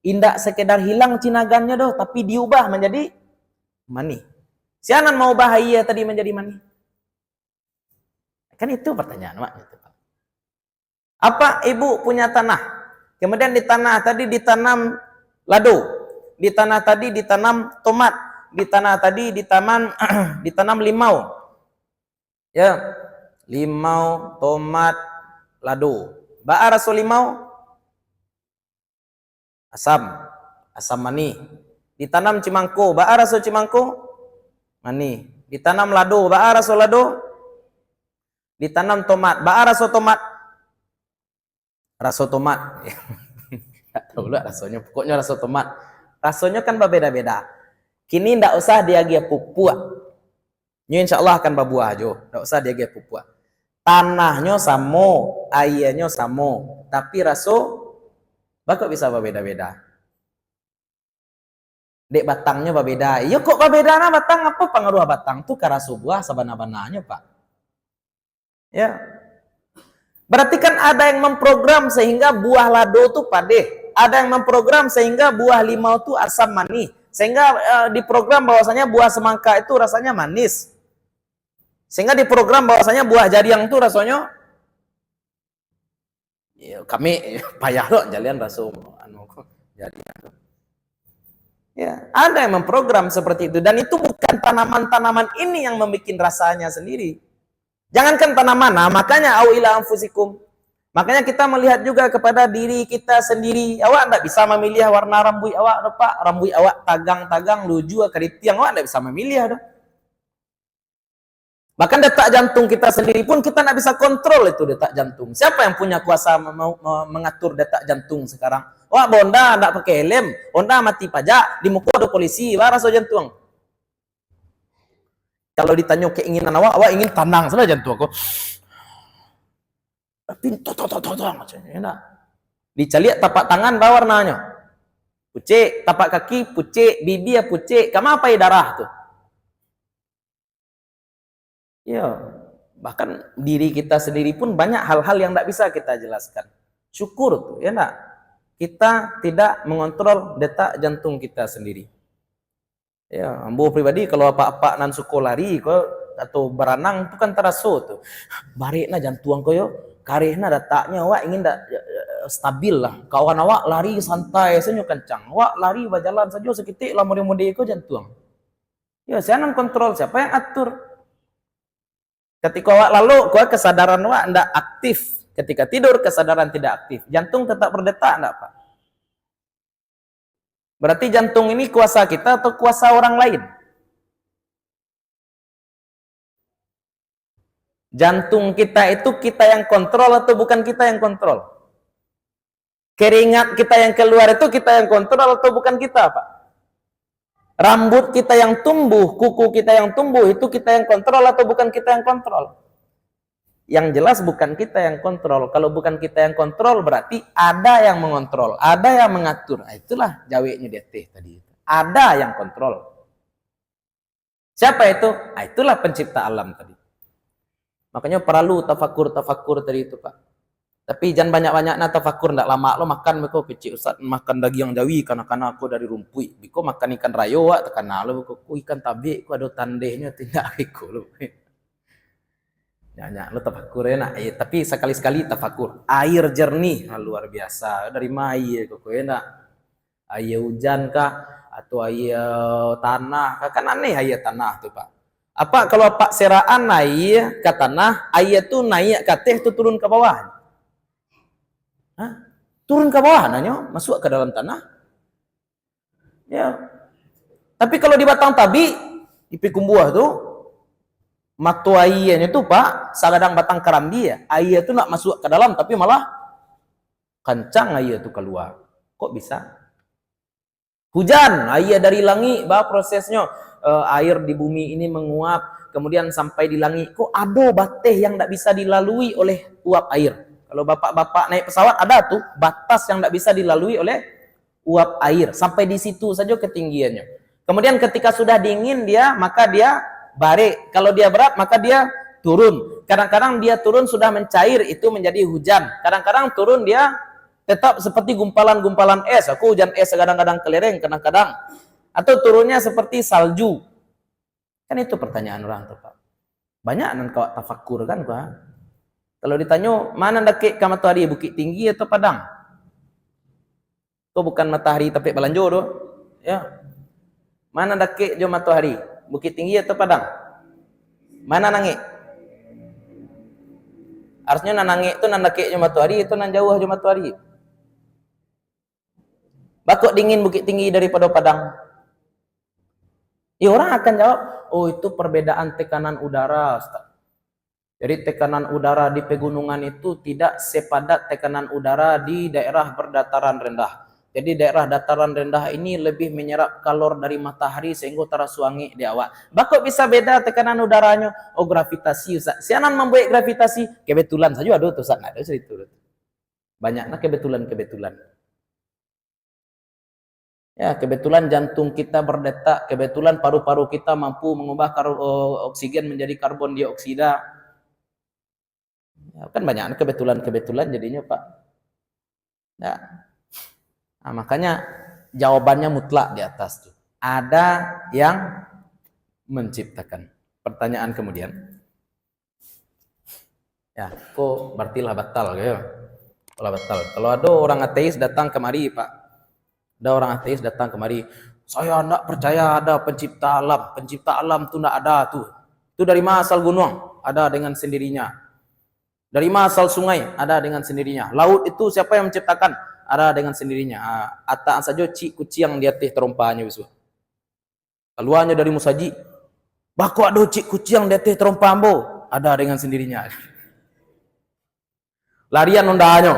indak sekedar hilang cinagannya doh, tapi diubah menjadi mani. Sianan mau bahaya tadi menjadi mani? Kan itu pertanyaan, Mak. Apa ibu punya tanah? Kemudian di tanah tadi ditanam lado, di tanah tadi ditanam tomat, di tanah tadi ditanam limau. Ya, limau, tomat, lado. Rasa limau? Asam mani. Ditanam cimangko, rasa cimangko? Mani. Ditanam lado, rasa lado? Ditanam tomat, rasa tomat? Rasa tomat. Enggak tahu lah rasanya, pokoknya rasa tomat. Rasanya kan berbeda-beda. Kini ndak usah dia pupuk. Ini insyaallah akan berbuah jo, ndak usah dia pupuk. Tanahnya sama, airnya sama, tapi rasa bakal bisa berbeda-beda. Dek batangnya berbeda. Iya kok berbeda nah batang, apa pengaruh batang tuh ke rasa buah sabana-bananya, Pak? Ya. Berarti kan ada yang memprogram sehingga buah lado tuh padeh, ada yang memprogram sehingga buah limau tuh asam manis, sehingga diprogram bahwasanya buah semangka itu rasanya manis, sehingga diprogram bahwasanya buah jariang tuh rasanya ya, kami payah loh jalian rasa jariang. Ya, ada yang memprogram seperti itu, dan itu bukan tanaman-tanaman ini yang membuat rasanya sendiri. Jangankan tanaman, nah makanya au ila anfusikum. Makanya kita melihat juga kepada diri kita sendiri. Awak tidak bisa memilih warna rambut awak, Pak. Rambut awak tagang-tagang, luju, keritiang, awak tidak bisa memilih. Bahkan detak jantung kita sendiri pun kita tidak bisa kontrol itu detak jantung. Siapa yang punya kuasa mengatur detak jantung sekarang? Wah, Honda tidak pakai helm, Honda mati pajak, di muka ada polisi, waras jantung. Kalau ditanya keinginan awak ingin tenang saja jantung aku. Pintu macamnya. Dicaliak tapak tangan bawah warnanya. Pucik, tapak kaki pucik, bibi ya pucik. Kamu apa darah tuh? Ya, bahkan diri kita sendiri pun banyak hal-hal yang tidak bisa kita jelaskan. Syukur tuh, ya enggak? Kita tidak mengontrol detak jantung kita sendiri. Ya, ambo pribadi kalau apa-apa nan suko lari atau berenang itu kan terasa tuh. Barikna jantung koyo, karehna detaknya awak ingin stabil lah. Kawan awak lari santai saja kencang. Awak lari berjalan saja seketik lah mode-mode ko jantung. Ya, saya nan kontrol, siapa yang atur? Ketika awak lalu, kesadaran awak tidak aktif. Ketika tidur, kesadaran tidak aktif. Jantung tetap berdetak, enggak, Pak? Berarti jantung ini kuasa kita atau kuasa orang lain? Jantung kita itu kita yang kontrol atau bukan kita yang kontrol? Keringat kita yang keluar itu kita yang kontrol atau bukan kita, Pak? Rambut kita yang tumbuh, kuku kita yang tumbuh, itu kita yang kontrol atau bukan kita yang kontrol? Yang jelas bukan kita yang kontrol. Kalau bukan kita yang kontrol, berarti ada yang mengontrol, ada yang mengatur. Nah, itulah jawabnya DT tadi. Ada yang kontrol. Siapa itu? Nah, itulah pencipta alam tadi. Makanya perlu tafakur tadi itu, Pak. Tapi jangan banyak-banyaknya tafakur, ndak lama lo makan beko kecil Ustaz, makan daging jawi karena aku dari rumpui. Biko makan ikan rayo wak tekan lo beko ikan tabi ku ada tandehnya tidak biko lo. Ya, lo tafakur enak, tapi sekali-sekali tafakur. Air jernih, luar biasa. Dari mai kok enak. Air hujan kah atau air tanah kah? Kan aneh air tanah tuh, Pak. Apa kalau Pak seraan naik ke tanah, air tuh naik ke teh tuh turun ke bawah. Hah? Turun ke bawah nanya, masuk ke dalam tanah. Ya. Tapi kalau di batang tabi, di pikum buah tuh, matu airnya tuh, Pak, sagadang batang karambi ya, air itu nak masuk ke dalam, tapi malah kencang air itu keluar. Kok bisa? Hujan, air dari langit, prosesnya air di bumi ini menguap, kemudian sampai di langit. Kok ada bateh yang tidak bisa dilalui oleh uap air? Kalau bapak-bapak naik pesawat, ada tuh batas yang tidak bisa dilalui oleh uap air. Sampai di situ saja ketinggiannya. Kemudian ketika sudah dingin dia, maka dia balik. Kalau dia berat, maka dia turun. Kadang-kadang dia turun sudah mencair, itu menjadi hujan. Kadang-kadang turun dia tetap seperti gumpalan-gumpalan es. Aku hujan es kadang-kadang kelereng, kadang-kadang. Atau turunnya seperti salju. Kan itu pertanyaan orang tuh, Pak. Banyak nan kau tafakur kan, Pak. Kalau ditanya, mana ndake ke matahari, Bukit Tinggi atau Padang? Kau bukan matahari tapi belanjo doh. Ya. Mana ndake jo matahari, Bukit Tinggi atau Padang? Mana nangik? Harusnya nanangik itu nandake jo matahari, itu nan jauh jo matahari. Bakok dingin Bukit Tinggi daripada Padang. Ya orang akan jawab, oh itu perbedaan tekanan udara, Ustaz. Jadi tekanan udara di pegunungan itu tidak sepadat tekanan udara di daerah berdataran rendah. Jadi daerah dataran rendah ini lebih menyerap kalor dari matahari sehingga terasa wangi di awak. Bakok bisa beda tekanan udaranya? Oh gravitasi, Ustaz. Sianan membuat gravitasi? Kebetulan saja ada tuh, Ustaz. Ada cerita. Banyaknya kebetulan-kebetulan. Ya, kebetulan jantung kita berdetak, kebetulan paru-paru kita mampu mengubah oksigen menjadi karbon dioksida. Ya, kan banyak kebetulan-kebetulan jadinya, Pak. Ya. Nah, makanya jawabannya mutlak di atas tuh. Ada yang menciptakan. Pertanyaan kemudian. Ya, kok berarti lah batal gitu. Kalau batal. Kalau ada orang ateis datang kemari, Pak. Ada orang ateis datang kemari. Saya enggak percaya ada pencipta alam. Pencipta alam tuh enggak ada tuh. Itu dari mana asal gunung? Ada dengan sendirinya. Dari mana asal sungai? Ada dengan sendirinya. Laut itu siapa yang menciptakan? Ada dengan sendirinya. Ataan saja cik kucing di atas terompahnya bisu. Keluarnya dari musaji. Bako ada cik kucing di atas terompah ambo. Ada dengan sendirinya. Larian ondanya.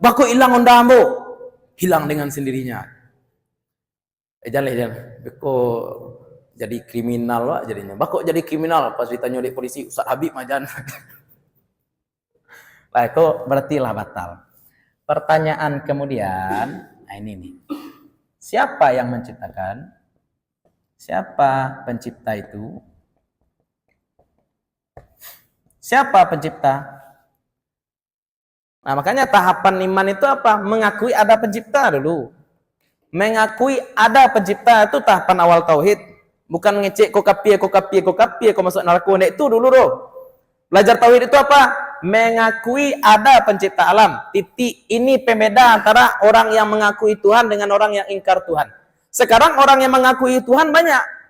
Bako hilang onda ambo. Hilang dengan sendirinya. Jangan. Bako jadi kriminal lah jadinya. Bako jadi kriminal pas ditanya oleh polisi. Ustaz Habib majan. Lah itu berarti lah batal. Pertanyaan kemudian, nah ini nih. Siapa yang menciptakan? Siapa pencipta itu? Siapa pencipta? Nah, makanya tahapan iman itu apa? Mengakui ada pencipta dulu. Mengakui ada pencipta itu tahapan awal tauhid. Bukan ngecek kok masuk neraka. Itu dulu loh. Belajar tauhid itu apa? Mengakui ada pencipta alam. Titik. Ini pembeda antara orang yang mengakui Tuhan dengan orang yang ingkar Tuhan. Sekarang orang yang mengakui Tuhan banyak.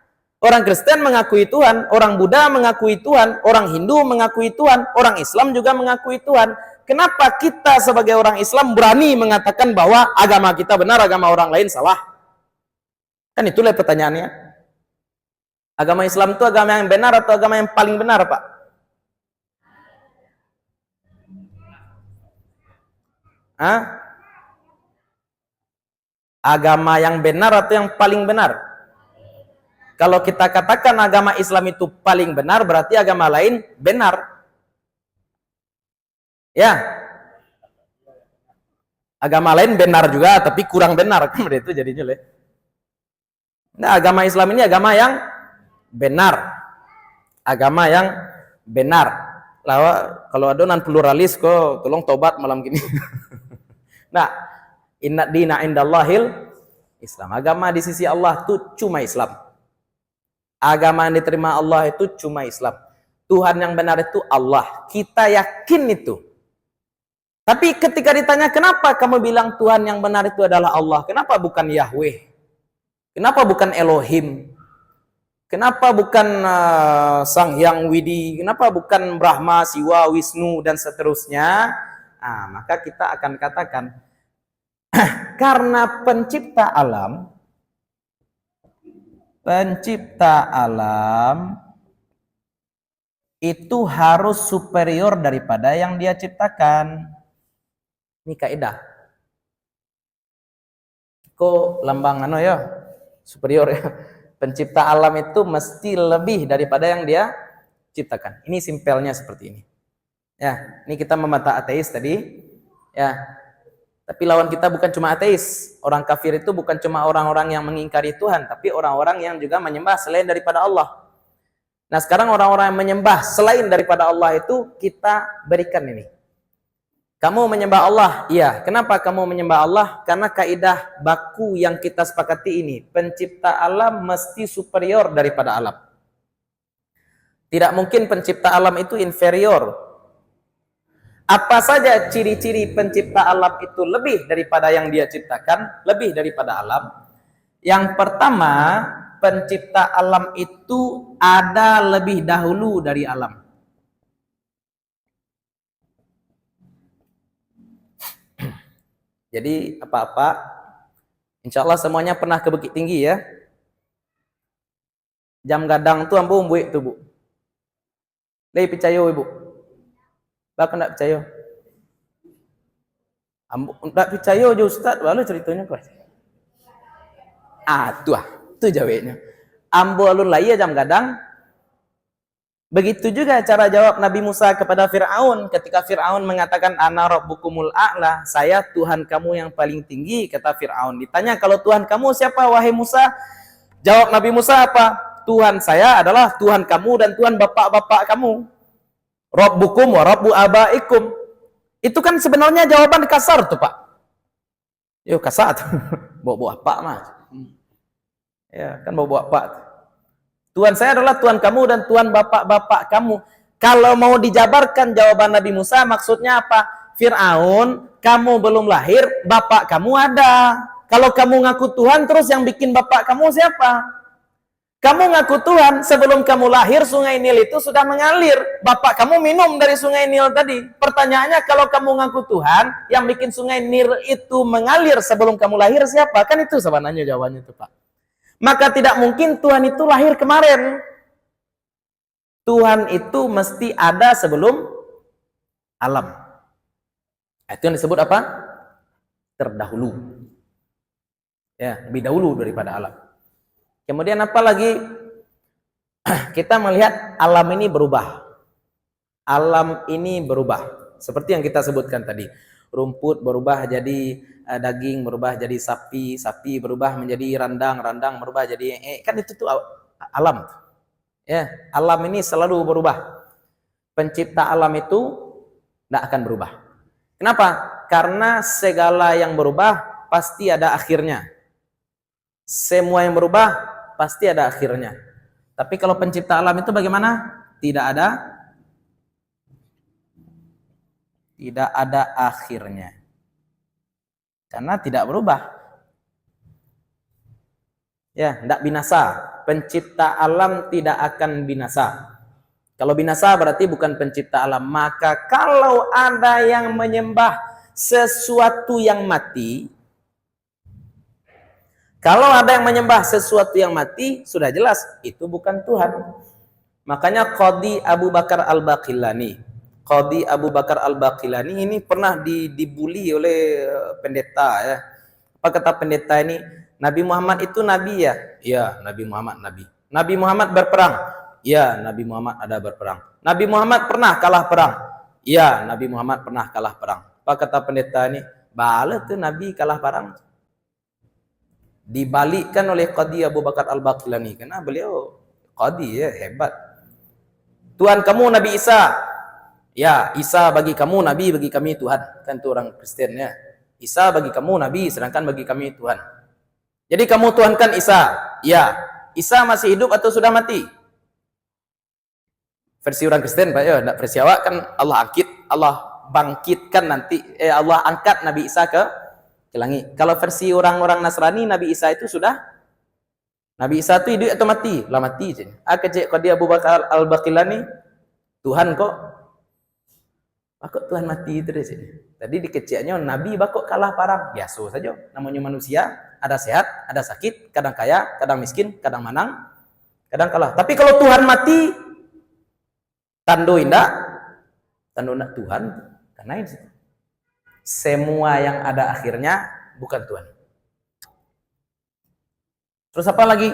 Orang Kristen mengakui Tuhan, orang Buddha mengakui Tuhan, orang Hindu mengakui Tuhan, orang Islam juga mengakui Tuhan. Kenapa kita sebagai orang Islam berani mengatakan bahwa agama kita benar, agama orang lain salah? Kan itulah pertanyaannya. Agama Islam itu agama yang benar atau agama yang paling benar, Pak? Hah? Agama yang benar atau yang paling benar? Kalau kita katakan agama Islam itu paling benar, berarti agama lain benar. Ya. Agama lain benar juga, tapi kurang benar. Kan itu jadinya. Nah, agama Islam ini agama yang benar. Agama yang benar. Lawa, kalau ada non pluralis kok tolong tobat malam gini. Nah, inna dina indallahil Islam. Agama di sisi Allah itu cuma Islam. Agama yang diterima Allah itu cuma Islam. Tuhan yang benar itu Allah. Kita yakin itu. Tapi ketika ditanya kenapa kamu bilang Tuhan yang benar itu adalah Allah? Kenapa bukan Yahweh? Kenapa bukan Elohim? Kenapa bukan Sang Hyang Widi? Kenapa bukan Brahma, Siwa, Wisnu, dan seterusnya? Nah, maka kita akan katakan, karena pencipta alam itu harus superior daripada yang dia ciptakan. Ini kaidah. Kok lambang ya? Superior ya. Pencipta alam itu mesti lebih daripada yang dia ciptakan. Ini simpelnya seperti ini. Ya, ini kita membantah ateis tadi. Ya. Tapi lawan kita bukan cuma ateis. Orang kafir itu bukan cuma orang-orang yang mengingkari Tuhan, tapi orang-orang yang juga menyembah selain daripada Allah. Nah, sekarang orang-orang yang menyembah selain daripada Allah itu kita berikan ini. Kamu menyembah Allah, iya. Kenapa kamu menyembah Allah? Karena kaidah baku yang kita sepakati ini, pencipta alam mesti superior daripada alam. Tidak mungkin pencipta alam itu inferior. Apa saja ciri-ciri pencipta alam itu lebih daripada yang dia ciptakan, lebih daripada alam? Yang pertama, pencipta alam itu ada lebih dahulu dari alam. Jadi apa-apa, insya Allah semuanya pernah ke Bukit Tinggi ya. Jam gadang tu ambo buik tu bu. Lei percaya ibu? Bak nak percaya? Ambo tak percaya je ustaz, baru ceritanya kau. Tu jawabnya. Ambo alun laya jam gadang. Begitu juga cara jawab Nabi Musa kepada Fir'aun ketika Fir'aun mengatakan ana rabbukumul a'la, saya Tuhan kamu yang paling tinggi, kata Fir'aun. Ditanya, kalau Tuhan kamu siapa wahai Musa? Jawab Nabi Musa apa? Tuhan saya adalah Tuhan kamu dan Tuhan bapak-bapak kamu. Rabbukum wa rabbu abaikum. Itu kan sebenarnya jawaban kasar tuh, Pak. Yo kasar tuh. Bawa apa mah? Ya, kan bawa apa? Tuhan saya adalah Tuhan kamu dan Tuhan bapak-bapak kamu. Kalau mau dijabarkan jawaban Nabi Musa, maksudnya apa? Fir'aun, kamu belum lahir, bapak kamu ada. Kalau kamu ngaku Tuhan, terus yang bikin bapak kamu siapa? Kamu ngaku Tuhan, sebelum kamu lahir, sungai Nil itu sudah mengalir. Bapak kamu minum dari sungai Nil tadi. Pertanyaannya, kalau kamu ngaku Tuhan, yang bikin sungai Nil itu mengalir sebelum kamu lahir siapa? Kan itu sebenarnya jawabannya itu, Pak. Maka tidak mungkin Tuhan itu lahir kemarin. Tuhan itu mesti ada sebelum alam. Itu yang disebut apa? Terdahulu. Ya, lebih dahulu daripada alam. Kemudian apa lagi? Kita melihat alam ini berubah. Alam ini berubah. Seperti yang kita sebutkan tadi. Rumput berubah jadi daging, berubah jadi sapi, sapi berubah menjadi randang, randang berubah jadi kan itu tuh alam. Ya, alam ini selalu berubah. Pencipta alam itu tidak akan berubah. Kenapa? Karena segala yang berubah pasti ada akhirnya. Semua yang berubah pasti ada akhirnya. Tapi kalau pencipta alam itu bagaimana? Tidak ada akhirnya. Karena tidak berubah. Ya, tidak binasa. Pencipta alam tidak akan binasa. Kalau binasa berarti bukan pencipta alam. Maka kalau ada yang menyembah sesuatu yang mati, sudah jelas itu bukan Tuhan. Makanya Qadhi Abu Bakar Al-Baqillani ini pernah dibully oleh pendeta ya. Apa kata pendeta ini? Nabi Muhammad itu nabi ya? Iya, Nabi Muhammad nabi. Nabi Muhammad berperang? Iya, Nabi Muhammad ada berperang. Nabi Muhammad pernah kalah perang? Iya, Nabi Muhammad pernah kalah perang. Apa kata pendeta ini? Bala tuh Nabi kalah perang. Dibalikkan oleh Qadhi Abu Bakar Al-Baqillani karena beliau Qadhi ya, hebat. Tuhan kamu Nabi Isa. Ya, Isa bagi kamu Nabi, bagi kami Tuhan. Kan itu orang Kristen ya. Isa bagi kamu Nabi, sedangkan bagi kami Tuhan. Jadi kamu tuhankan Isa. Ya, Isa masih hidup atau sudah mati? Versi orang Kristen Pak ya, enggak versi awak kan Allah bangkitkan nanti Allah angkat Nabi Isa ke langit. Kalau versi orang-orang Nasrani, Nabi Isa itu hidup atau mati? Lah mati je. Kecek Qadhi Abu Bakar Al-Baqillani, Tuhan kok Tuhan mati terus ini. Tadi dikeceknya Nabi bakok kalah parang. Biasa saja. Namanya manusia, ada sehat, ada sakit, kadang kaya, kadang miskin, kadang menang, kadang kalah. Tapi kalau Tuhan mati, tando indah Tuhan, karena itu. Semua yang ada akhirnya bukan Tuhan. Terus apa lagi?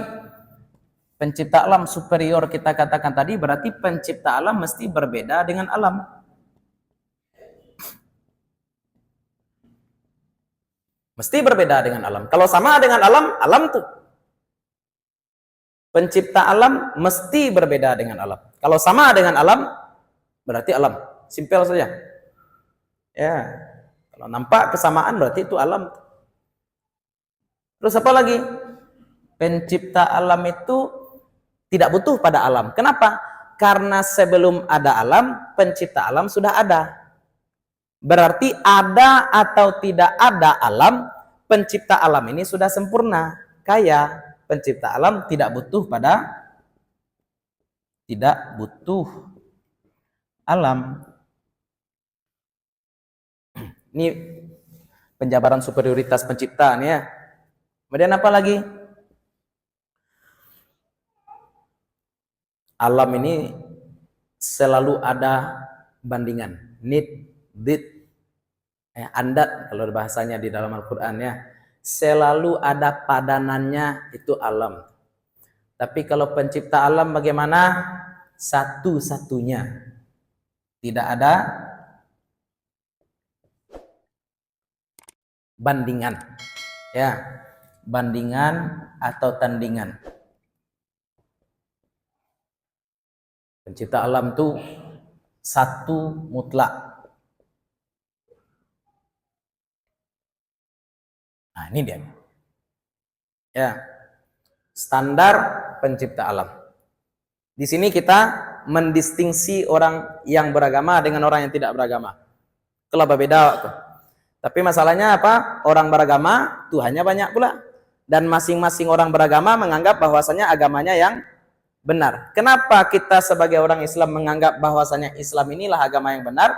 Pencipta alam superior kita katakan tadi, berarti pencipta alam mesti berbeda dengan alam. Mesti berbeda dengan alam. Kalau sama dengan alam tuh Pencipta alam mesti berbeda dengan alam. Kalau sama dengan alam, berarti alam. Simpel saja. Ya. Kalau nampak kesamaan berarti itu alam. Terus apa lagi? Pencipta alam itu tidak butuh pada alam. Kenapa? Karena sebelum ada alam, pencipta alam sudah ada. Berarti ada atau tidak ada alam, pencipta alam ini sudah sempurna, kaya. Pencipta alam tidak butuh alam. Ini penjabaran superioritas pencipta nih ya. Kemudian apa lagi? Alam ini selalu ada bandingan. Need, did, andat kalau bahasanya di dalam Al-Quran ya. Selalu ada padanannya, itu alam. Tapi kalau pencipta alam bagaimana? Satu-satunya. Tidak ada bandingan. Ya, bandingan atau tandingan. Pencipta alam itu satu mutlak. Nah, ini dia. Ya. Standar pencipta alam. Di sini kita mendistingsi orang yang beragama dengan orang yang tidak beragama. Itulah berbeda. Tapi masalahnya apa? Orang beragama Tuhannya banyak pula. Dan masing-masing orang beragama menganggap bahwasanya agamanya yang benar. Kenapa kita sebagai orang Islam menganggap bahwasanya Islam inilah agama yang benar?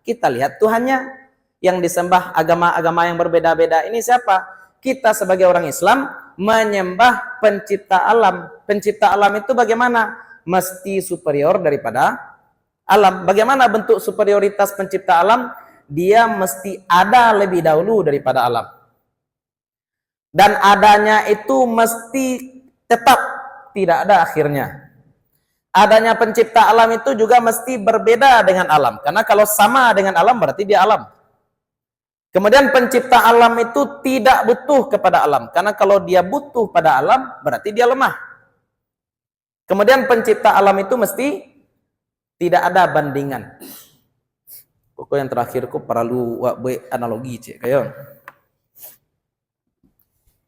Kita lihat Tuhannya. Yang disembah agama-agama yang berbeda-beda ini siapa? Kita sebagai orang Islam menyembah pencipta alam. Pencipta alam itu bagaimana? Mesti superior daripada alam. Bagaimana bentuk superioritas pencipta alam? Dia mesti ada lebih dahulu daripada alam. Dan adanya itu mesti tetap, tidak ada akhirnya. Adanya pencipta alam itu juga mesti berbeda dengan alam. Karena kalau sama dengan alam berarti dia alam. Kemudian pencipta alam itu tidak butuh kepada alam. Karena kalau dia butuh pada alam, berarti dia lemah. Kemudian pencipta alam itu mesti tidak ada bandingan. Kok yang terakhir kok perlu buat analogi cek kayak.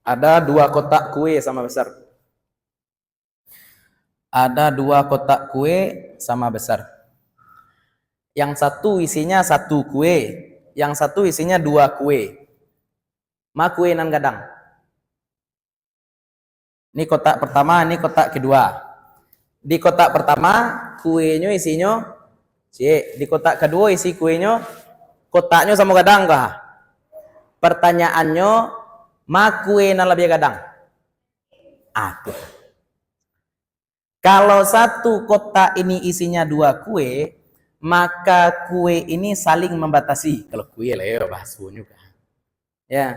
Ada dua kotak kue sama besar. Ada dua kotak kue sama besar. Yang satu isinya satu kue. Yang satu isinya dua kue. Ma kue nan gadang. Ini kotak pertama, ini kotak kedua. Di kotak pertama kuenya isinya di kotak kedua isi kuenya kotaknya sama gadang kah? Pertanyaannya, ma kue nan lebih gadang? Tuh. Kalau satu kotak ini isinya dua kue, maka kue ini saling membatasi. Kalau kue lah ya bahas juga. Ya.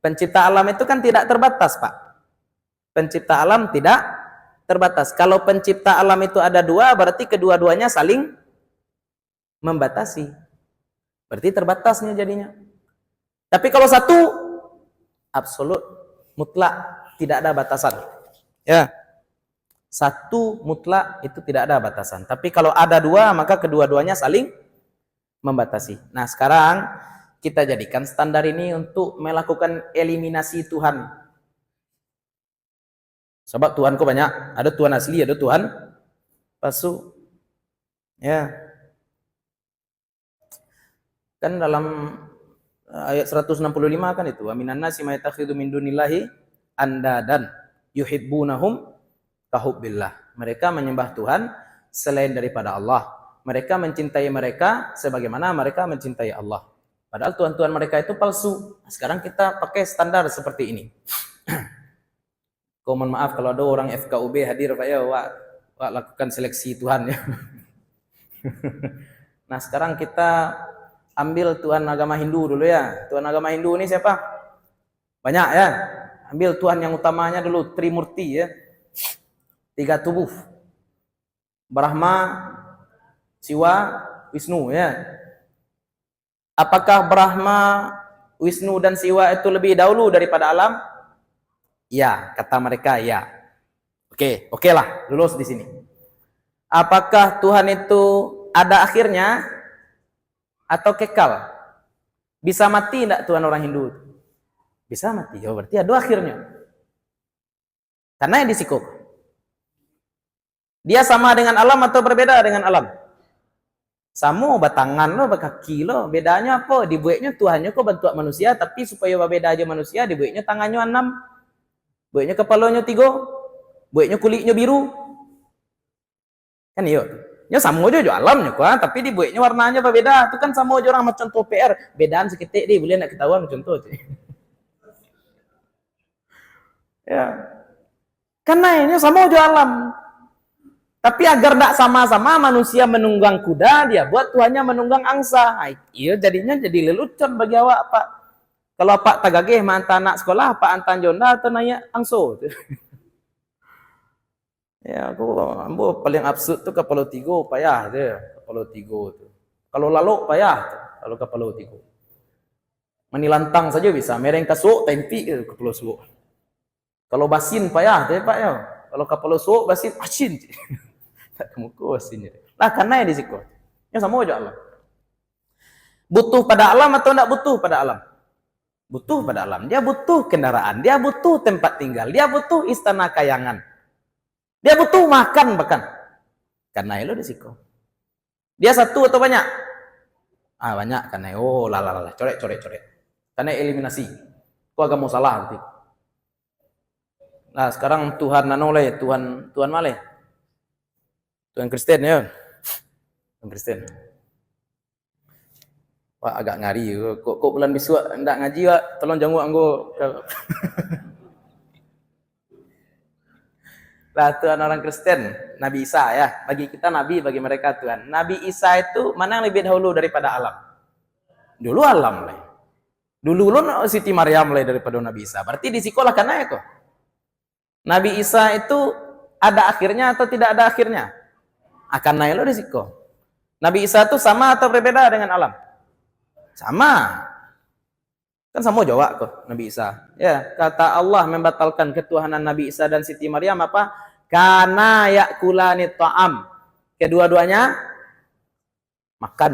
Pencipta alam itu kan tidak terbatas, Pak. Pencipta alam tidak terbatas. Kalau pencipta alam itu ada dua, berarti kedua-duanya saling membatasi. Berarti terbatasnya jadinya. Tapi kalau satu, absolut, mutlak, tidak ada batasan. Ya. Satu mutlak itu tidak ada batasan. Tapi kalau ada dua, maka kedua-duanya saling membatasi. Nah, sekarang kita jadikan standar ini untuk melakukan eliminasi Tuhan. Sebab Tuhan kok banyak. Ada Tuhan asli, ada Tuhan palsu. Ya. Kan dalam ayat 165 kan itu. Wa minan nasi may yattakhidhu min dunillahi andadan yuhibbunahum kahubbillah. Mereka menyembah Tuhan selain daripada Allah. Mereka mencintai mereka sebagaimana mereka mencintai Allah. Padahal Tuhan-Tuhan mereka itu palsu. Sekarang kita pakai standar seperti ini. Mohon maaf kalau ada orang FKUB hadir Pak ya, Wak lakukan seleksi Tuhan ya. Nah, sekarang kita ambil Tuhan agama Hindu dulu ya. Tuhan agama Hindu ini siapa? Banyak ya. Ambil Tuhan yang utamanya dulu, Trimurti ya. 3 tubuh. Brahma, Siwa, Wisnu ya. Apakah Brahma, Wisnu dan Siwa itu lebih dahulu daripada alam? Ya, kata mereka ya. Oke lah, lulus di sini. Apakah Tuhan itu ada akhirnya atau kekal? Bisa mati enggak Tuhan orang Hindu? Bisa mati. Oh, berarti ada akhirnya. Karena yang disikuk. Dia sama dengan alam atau berbeda dengan alam? Sama, batangan lo, bakaki lo. Bedanya apa? Dibuatnya Tuhannya kok bentuk manusia, tapi supaya berbeda aja manusia, dibuatnya tangannya 6, buatnya kepalanya 3, buatnya kulitnya biru. Kan iya. Ya sama aja alamnya kok, tapi dibuatnya warnanya berbeda. Itu kan sama aja orang macam contoh PR. Bedaan seketik deh, boleh nak ketahuan contoh. Ya. Karena ini sama aja alam. Tapi agar tidak sama-sama manusia menunggang kuda, dia buat Tuhannya menunggang angsa. Iya jadinya jadi lelucon bagi awak, Pak. Kalau Pak tagageh mantan anak sekolah, Pak antan jonda atau nanya angso. Ya aku paling absurd tuh kepala 3 payah dia, kepala 3 tuh. Kalau lalu payah kalau kepala 3. Menilantang saja bisa, mereng kasuk tempi kepala suuk. Kalau basin payah deh Pak ya. Kalau kepala suuk basin asin. Muka asin. Nah karena ya di situ. Ya sama aja alam. Butuh pada alam atau tidak butuh pada alam? Butuh pada alam. Dia butuh kendaraan, dia butuh tempat tinggal, dia butuh istana kayangan. Dia butuh makan bahkan. Karena itu di situ. Dia satu atau banyak? Banyak karena corek. Karena eliminasi. Kau agak mau salah nanti. Nah, sekarang Tuhan nanoleh, Tuhan maleh. Tuhan Kristen ya. Tuhan Kristen. Wah, agak ngari. Kok bulan besok ndak ngaji, Wak? Tolong janggu anggo. Lah Tuhan orang Kristen, Nabi Isa ya. Bagi kita nabi, bagi mereka Tuhan. Nabi Isa itu mana yang lebih dahulu daripada alam? Dulu alam lah. Dulu Siti Maryam lah daripada Nabi Isa. Berarti di sekolah karena itu. Nabi Isa itu ada akhirnya atau tidak ada akhirnya? Akan naik lo di sekolah. Nabi Isa itu sama atau berbeda dengan alam? Sama. Kan sama jawab kok Nabi Isa. Ya, kata Allah membatalkan ketuhanan Nabi Isa dan Siti Maryam apa? Kana yakulani ta'am. Kedua-duanya makan.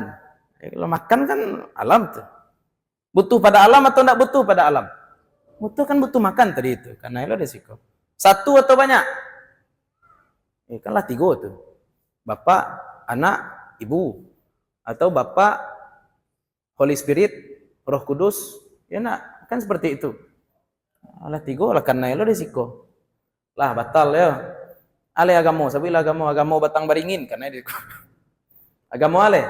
Kalau makan kan alam tuh. Butuh pada alam atau tidak butuh pada alam? Butuh kan butuh makan tadi itu. Karena itu resiko. Satu atau banyak? Kanlah 3 tuh. Bapak, anak, ibu. Atau Bapak, Holy Spirit, Roh Kudus. Ya nak, kan seperti itu. Alah 3 lah karena itu resiko. Lah batal ya. Ale agama, sabila agama batang baringin karena itu. Agama ale.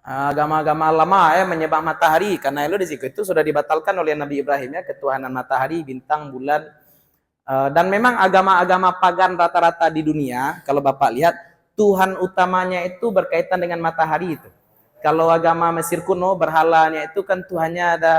Agama-agama lama ya menyembah matahari karena itu di situ itu sudah dibatalkan oleh Nabi Ibrahim ya, ketuhanan matahari, bintang, bulan. Dan memang agama-agama pagan rata-rata di dunia kalau Bapak lihat Tuhan utamanya itu berkaitan dengan matahari itu. Kalau agama Mesir kuno berhalanya itu kan Tuhannya ada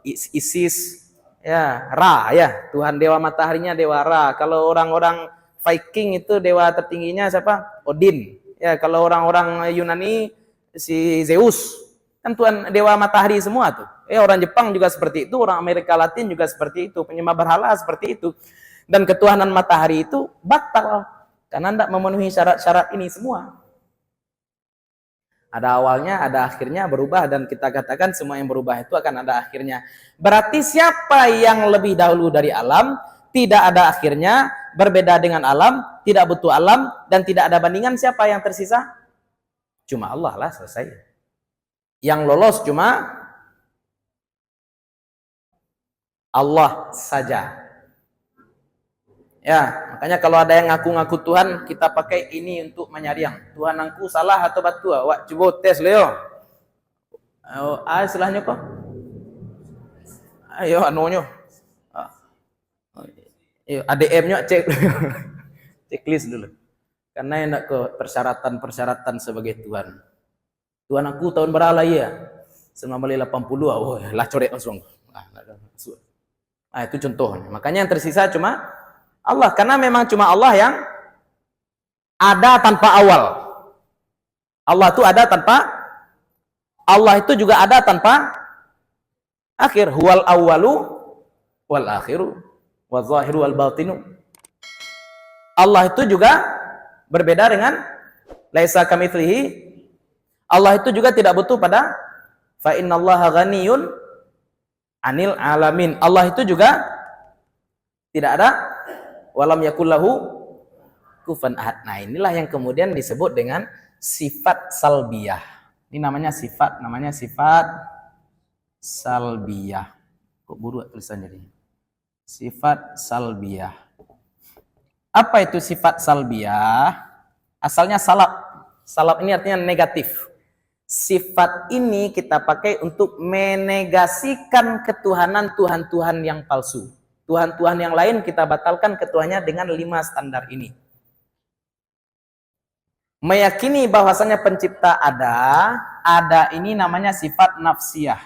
Isis ya, Ra ya, Tuhan dewa mataharinya dewa Ra. Kalau orang-orang Viking itu dewa tertingginya siapa? Odin. Ya, kalau orang-orang Yunani si Zeus, kan Tuhan dewa matahari semua tuh. Orang Jepang juga seperti itu, orang Amerika Latin juga seperti itu, penyembah berhala seperti itu. Dan ketuhanan matahari itu batal karena tidak memenuhi syarat-syarat ini semua. Ada awalnya, ada akhirnya, berubah, dan kita katakan semua yang berubah itu akan ada akhirnya. Berarti siapa yang lebih dahulu dari alam, tidak ada akhirnya, berbeda dengan alam, tidak butuh alam, dan tidak ada bandingan, siapa yang tersisa? Cuma Allah lah, selesai. Yang lolos cuma Allah saja. Ya, makanya kalau ada yang ngaku-ngaku Tuhan, kita pakai ini untuk menyariang. Tuhan aku salah atau batu? Wak, coba tes Leo. Istilahnya kok? Ayo anunya. ADM-nya cek. Checklist dulu. Karena enak ke persyaratan-persyaratan sebagai Tuhan. Tuhan aku tahun berapa ya? 1980. Oh, lah corek langsung. Itu contohnya. Makanya yang tersisa cuma Allah, karena memang cuma Allah yang ada tanpa awal. Allah itu ada tanpa, Allah itu juga ada tanpa akhir. Huwal awwalu wal akhiru wal zahiru wal batinu. Allah itu juga berbeda dengan laisa kamitslihi. Allah itu juga tidak butuh pada fa innallaha ghaniyun 'anil alamin. Allah itu juga tidak ada walam yakul lahu kufuwan ahad. Nah, inilah yang kemudian disebut dengan sifat salbiyah. Ini namanya sifat salbiyah. Kok buruk tulisannya ini? Sifat salbiyah. Apa itu sifat salbiyah? Asalnya salab. Salab ini artinya negatif. Sifat ini kita pakai untuk menegasikan ketuhanan Tuhan-Tuhan yang palsu. Tuhan-Tuhan yang lain kita batalkan ketuhannya dengan 5 standar ini. Meyakini bahwasanya pencipta ada ini namanya sifat nafsiyah.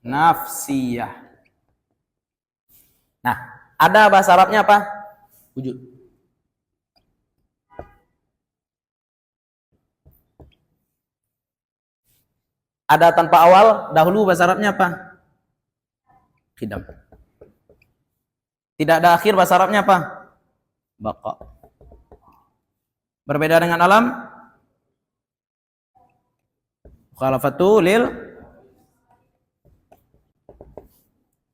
Nafsiyah. Nah, ada bahasa Arabnya apa? Wujud. Ada tanpa awal, dahulu bahasa Arabnya apa? Qidam. Tidak ada akhir, bahasa Arabnya apa? Baqa. Berbeda dengan alam? Mukhalafatu lil.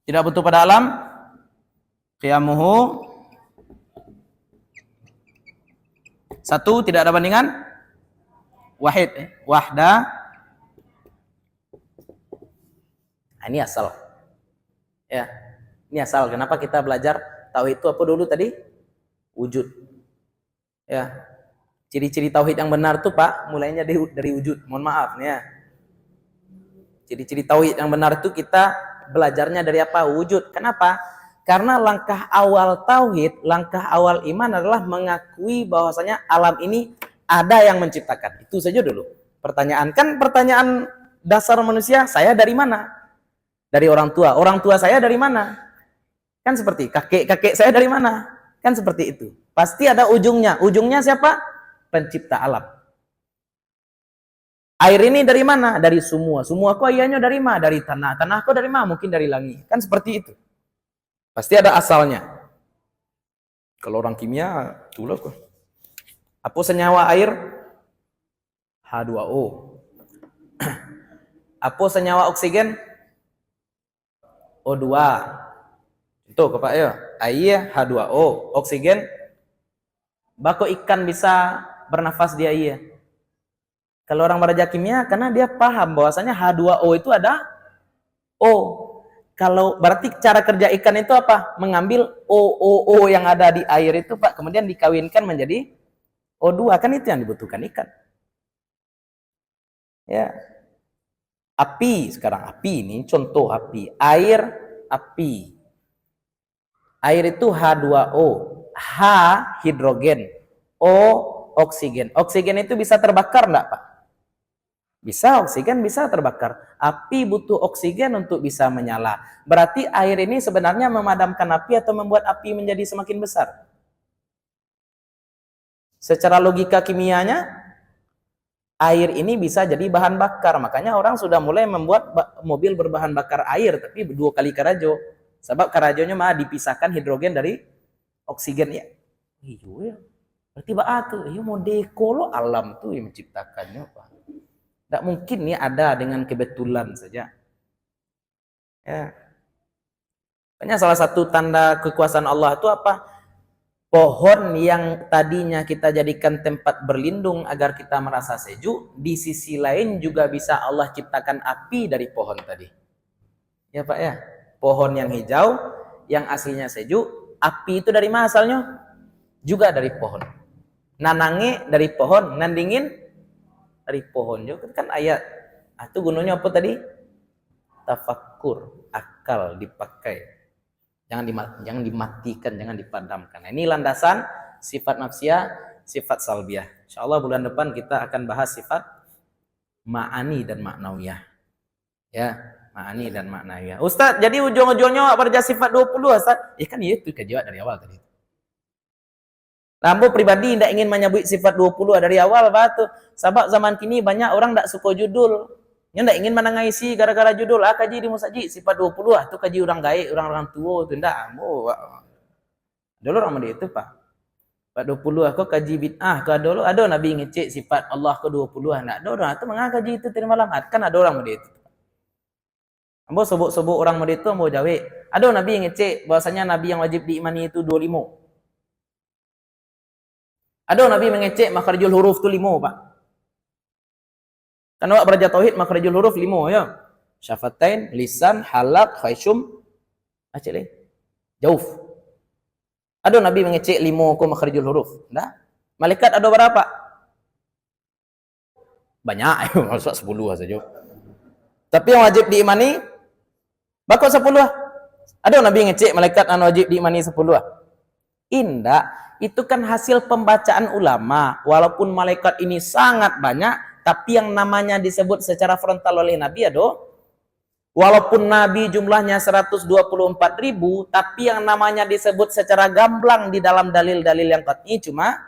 Tidak butuh pada alam? Qiyamuhu. Satu, tidak ada bandingan? Wahid. Wahda. Nah, ini asal. Ya. Ini asal. Kenapa kita belajar tauhid itu apa dulu tadi? Wujud. Ya. Ciri-ciri tauhid yang benar tuh, Pak, mulainya dari wujud. Mohon maaf nih ya. Ciri-ciri tauhid yang benar itu kita belajarnya dari apa? Wujud. Kenapa? Karena langkah awal tauhid, langkah awal iman adalah mengakui bahwasanya alam ini ada yang menciptakan. Itu saja dulu. Pertanyaan dasar manusia, saya dari mana? Dari orang tua. Orang tua saya dari mana? Kan seperti kakek saya dari mana? Kan seperti itu. Pasti ada ujungnya. Ujungnya siapa? Pencipta alam. Air ini dari mana? Dari semua. Semua kok ayahnya dari mana? Dari tanah. Tanah kok dari mana? Mungkin dari langit. Kan seperti itu. Pasti ada asalnya. Kalau orang kimia, itulah kok. Apa senyawa air? H2O. Apa senyawa oksigen? O2. Itu Pak ya. Air H2O, oksigen. Bako ikan bisa bernafas di air. Kalau orang belajar kimia karena dia paham bahwasanya H2O itu ada O. Kalau berarti cara kerja ikan itu apa? Mengambil OO yang ada di air itu, Pak, kemudian dikawinkan menjadi O2. Kan itu yang dibutuhkan ikan. Ya. Api sekarang, api ini contoh api. Air, api. Air itu H2O. H hidrogen. O oksigen. Oksigen itu bisa terbakar enggak, Pak? Bisa, oksigen bisa terbakar. Api butuh oksigen untuk bisa menyala. Berarti air ini sebenarnya memadamkan api atau membuat api menjadi semakin besar? Secara logika kimianya, air ini bisa jadi bahan bakar. Makanya orang sudah mulai membuat mobil berbahan bakar air, tapi 2 kali karajo. Sebab karajonya mah dipisahkan hidrogen dari oksigen ya. Iya. Berarti tuh, iya mau dekolo alam tuh yang menciptakannya, Pak. Tidak mungkin nih ada dengan kebetulan saja. Ya. Makanya salah satu tanda kekuasaan Allah itu apa? Pohon yang tadinya kita jadikan tempat berlindung agar kita merasa sejuk, di sisi lain juga bisa Allah ciptakan api dari pohon tadi. Ya Pak ya, pohon yang hijau, yang aslinya sejuk, api itu dari mana asalnya? Juga dari pohon. Nanange dari pohon, nandingin dari pohon juga kan ayat. Itu gunanya apa tadi? Tafakkur, akal dipakai. Jangan dimatikan, jangan dipadamkan. Nah, ini landasan sifat nafsiyah, sifat salbiyah. Insyaallah bulan depan kita akan bahas sifat ma'ani dan maknawiyah. Ya, ma'ani dan maknawiyah. Ustaz, jadi ujung-ujungnya berja sifat 20, Ustaz? Ya kan itu kejawab dari awal tadi. Lampu pribadi tidak ingin menyebut sifat 20 dari awal, batu. Sebab zaman kini banyak orang tidak suka judul. Nya ndak ingin menangaisi gara-gara judul kaji di musajid sifat 20 tu kaji orang gaib, orang-orang tua tu ndak. Dulu orang itu Pak. Sifat 20 aku kaji bid'ah ke dulu ada Nabi ngecek sifat Allah ke 20 ndak ada orang tu mengaji itu tadi malam kan ada orang itu. Ambo sebut-sebut orang itu ambo jawab. Ada Nabi ngecek bahwasanya Nabi yang wajib diimani itu 25. Ada Nabi mengecek makharijul huruf tu 5 Pak. Kan awak belajar tauhid makharijul huruf 5 ya. Syafatain, lisan, halak, khayshum, macam ni. Jauf. Ada Nabi mengecek 5 ko makharijul huruf. Dah. Malaikat ada berapa? Banyak, maksud 10 saja. Tapi yang wajib diimani bakal 10. Ada Nabi ngecek malaikat yang wajib diimani 10. Indah, itu kan hasil pembacaan ulama. Walaupun malaikat ini sangat banyak, tapi yang namanya disebut secara frontal oleh Nabi walaupun Nabi jumlahnya 124.000, tapi yang namanya disebut secara gamblang di dalam dalil-dalil yang qat'i cuma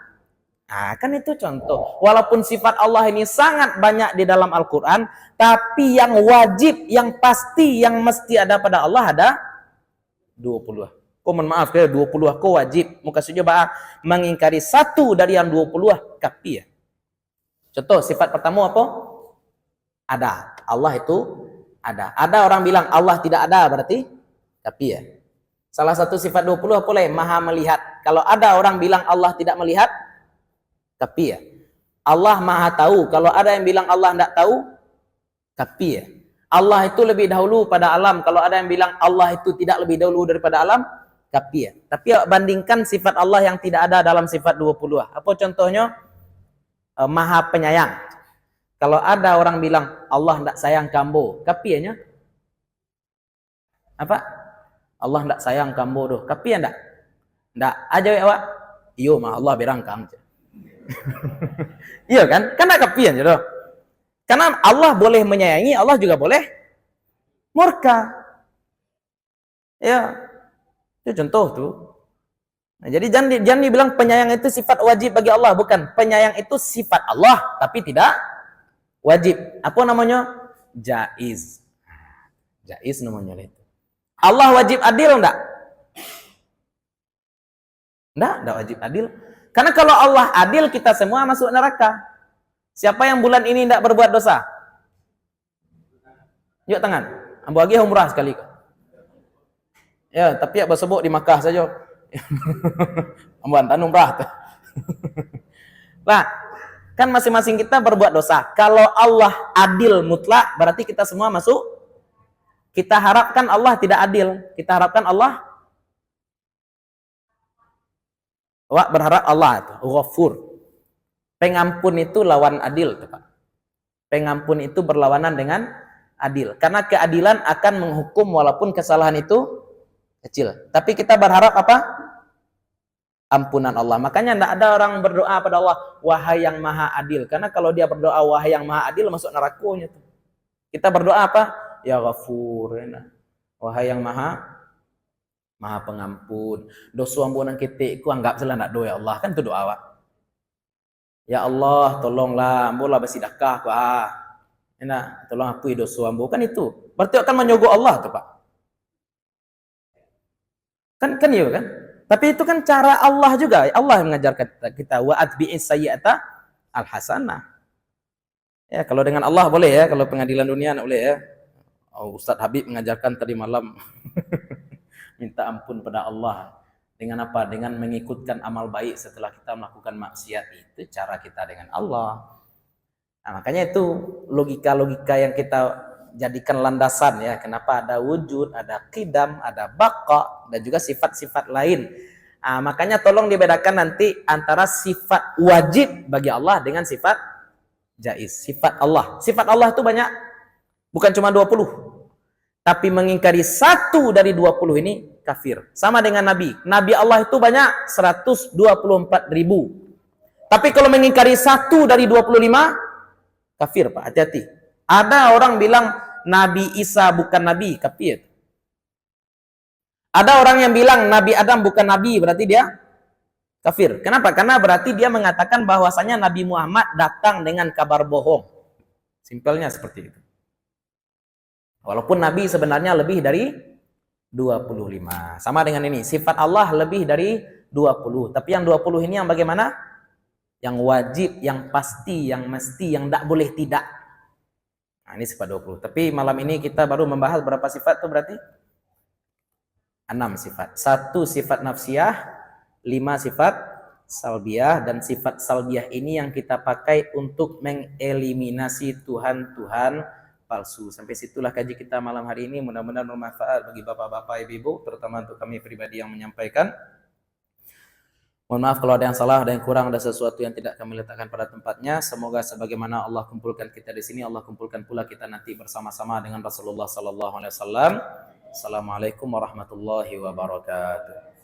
kan itu contoh. Walaupun sifat Allah ini sangat banyak di dalam Al-Quran, tapi yang wajib, yang pasti, yang mesti ada pada Allah ada 20. Mohon maaf ya, 20 aku wajib. Muka suja mengingkari satu dari yang 20 kapi ya. Contoh sifat pertama apa? Ada. Allah itu ada. Ada orang bilang Allah tidak ada berarti tapi ya. Salah satu sifat 20 apa lagi? Maha melihat. Kalau ada orang bilang Allah tidak melihat tapi ya. Allah Maha tahu. Kalau ada yang bilang Allah tidak tahu tapi ya. Allah itu lebih dahulu pada alam. Kalau ada yang bilang Allah itu tidak lebih dahulu daripada alam tapi ya. Tapi ya, bandingkan sifat Allah yang tidak ada dalam sifat 20. Apa contohnya? Maha penyayang. Kalau ada orang bilang Allah tidak sayang kamu, kapianya apa? Allah tidak sayang kamu doh. Kapi enggak? Enggak. Aja awak. Iyo mah Allah berangkang. Iya kan? Kan enggak kapian doh. Karena Allah boleh menyayangi, Allah juga boleh murka. Ya. Itu contoh tuh. Nah, jadi jangan dibilang penyayang itu sifat wajib bagi Allah, bukan. Penyayang itu sifat Allah tapi tidak wajib. Apa namanya? Jaiz. Jaiz namanya itu. Allah wajib adil enggak? Enggak wajib adil. Karena kalau Allah adil kita semua masuk neraka. Siapa yang bulan ini enggak berbuat dosa? Yuk tangan. Ambo lagi umrah sekali. Ya, tapi ya bersebut di Makkah saja. Amban tanung umrah. Nah, kan masing-masing kita berbuat dosa. Kalau Allah adil mutlak, berarti kita semua masuk. Kita harapkan Allah tidak adil. Kita harapkan Allah berharap Allah itu Ghafur. Pengampun itu lawan adil, Pak. Pengampun itu berlawanan dengan adil. Karena keadilan akan menghukum walaupun kesalahan itu kecil. Tapi kita berharap apa? Ampunan Allah. Makanya tidak ada orang berdoa pada Allah, wahai yang maha adil. Karena kalau dia berdoa, wahai yang maha adil, masuk nerakanya. Kita berdoa apa? Ya Ghafur. Wahai yang maha pengampun. Dosa ampunan kita, aku anggap salah nak doa ya Allah. Kan itu doa awak. Ya Allah, tolonglah, ambolah bersedekah. Enak, tolong ampuni dosa ambo. Kan itu. Berarti akan menyogok Allah tuh, Pak. Kan iya kan? Tapi itu kan cara Allah juga. Allah yang mengajarkan kita wa atbi'is sayyi'ata al-hasanah. Ya, kalau dengan Allah boleh ya, kalau pengadilan dunia enggak boleh ya. Ustaz Habib mengajarkan tadi malam minta ampun pada Allah. Dengan apa? Dengan mengikutkan amal baik setelah kita melakukan maksiat. Itu cara kita dengan Allah. Nah, makanya itu logika-logika yang kita jadikan landasan ya. Kenapa ada wujud, ada qidam, ada baqa, dan juga sifat-sifat lain. Nah, makanya tolong dibedakan nanti antara sifat wajib bagi Allah dengan sifat jaiz. Sifat Allah. Sifat Allah itu banyak. Bukan cuma 20. Tapi mengingkari satu dari 20 ini kafir. Sama dengan Nabi. Nabi Allah itu banyak 124.000. Tapi kalau mengingkari satu dari 25, kafir, Pak. Hati-hati. Ada orang bilang Nabi Isa bukan Nabi, kafir. Ada orang yang bilang Nabi Adam bukan Nabi, berarti dia kafir. Kenapa? Karena berarti dia mengatakan bahwasanya Nabi Muhammad datang dengan kabar bohong. Simpelnya seperti itu. Walaupun Nabi sebenarnya lebih dari 25. Sama dengan ini, sifat Allah lebih dari 20. Tapi yang 20 ini yang bagaimana? Yang wajib, yang pasti, yang mesti, yang tidak boleh tidak. Nah, ini sifat 20. Tapi malam ini kita baru membahas berapa sifat tuh berarti? 6 sifat. 1 sifat nafsiyah, 5 sifat salbiah, dan sifat salbiah ini yang kita pakai untuk mengeliminasi Tuhan-Tuhan palsu. Sampai situlah kaji kita malam hari ini. Mudah-mudahan bermanfaat bagi bapak-bapak, ibu-ibu, terutama untuk kami pribadi yang menyampaikan. Mohon maaf kalau ada yang salah, ada yang kurang, ada sesuatu yang tidak kami letakkan pada tempatnya. Semoga sebagaimana Allah kumpulkan kita di sini, Allah kumpulkan pula kita nanti bersama-sama dengan Rasulullah sallallahu alaihi wasallam. Assalamualaikum warahmatullahi wabarakatuh.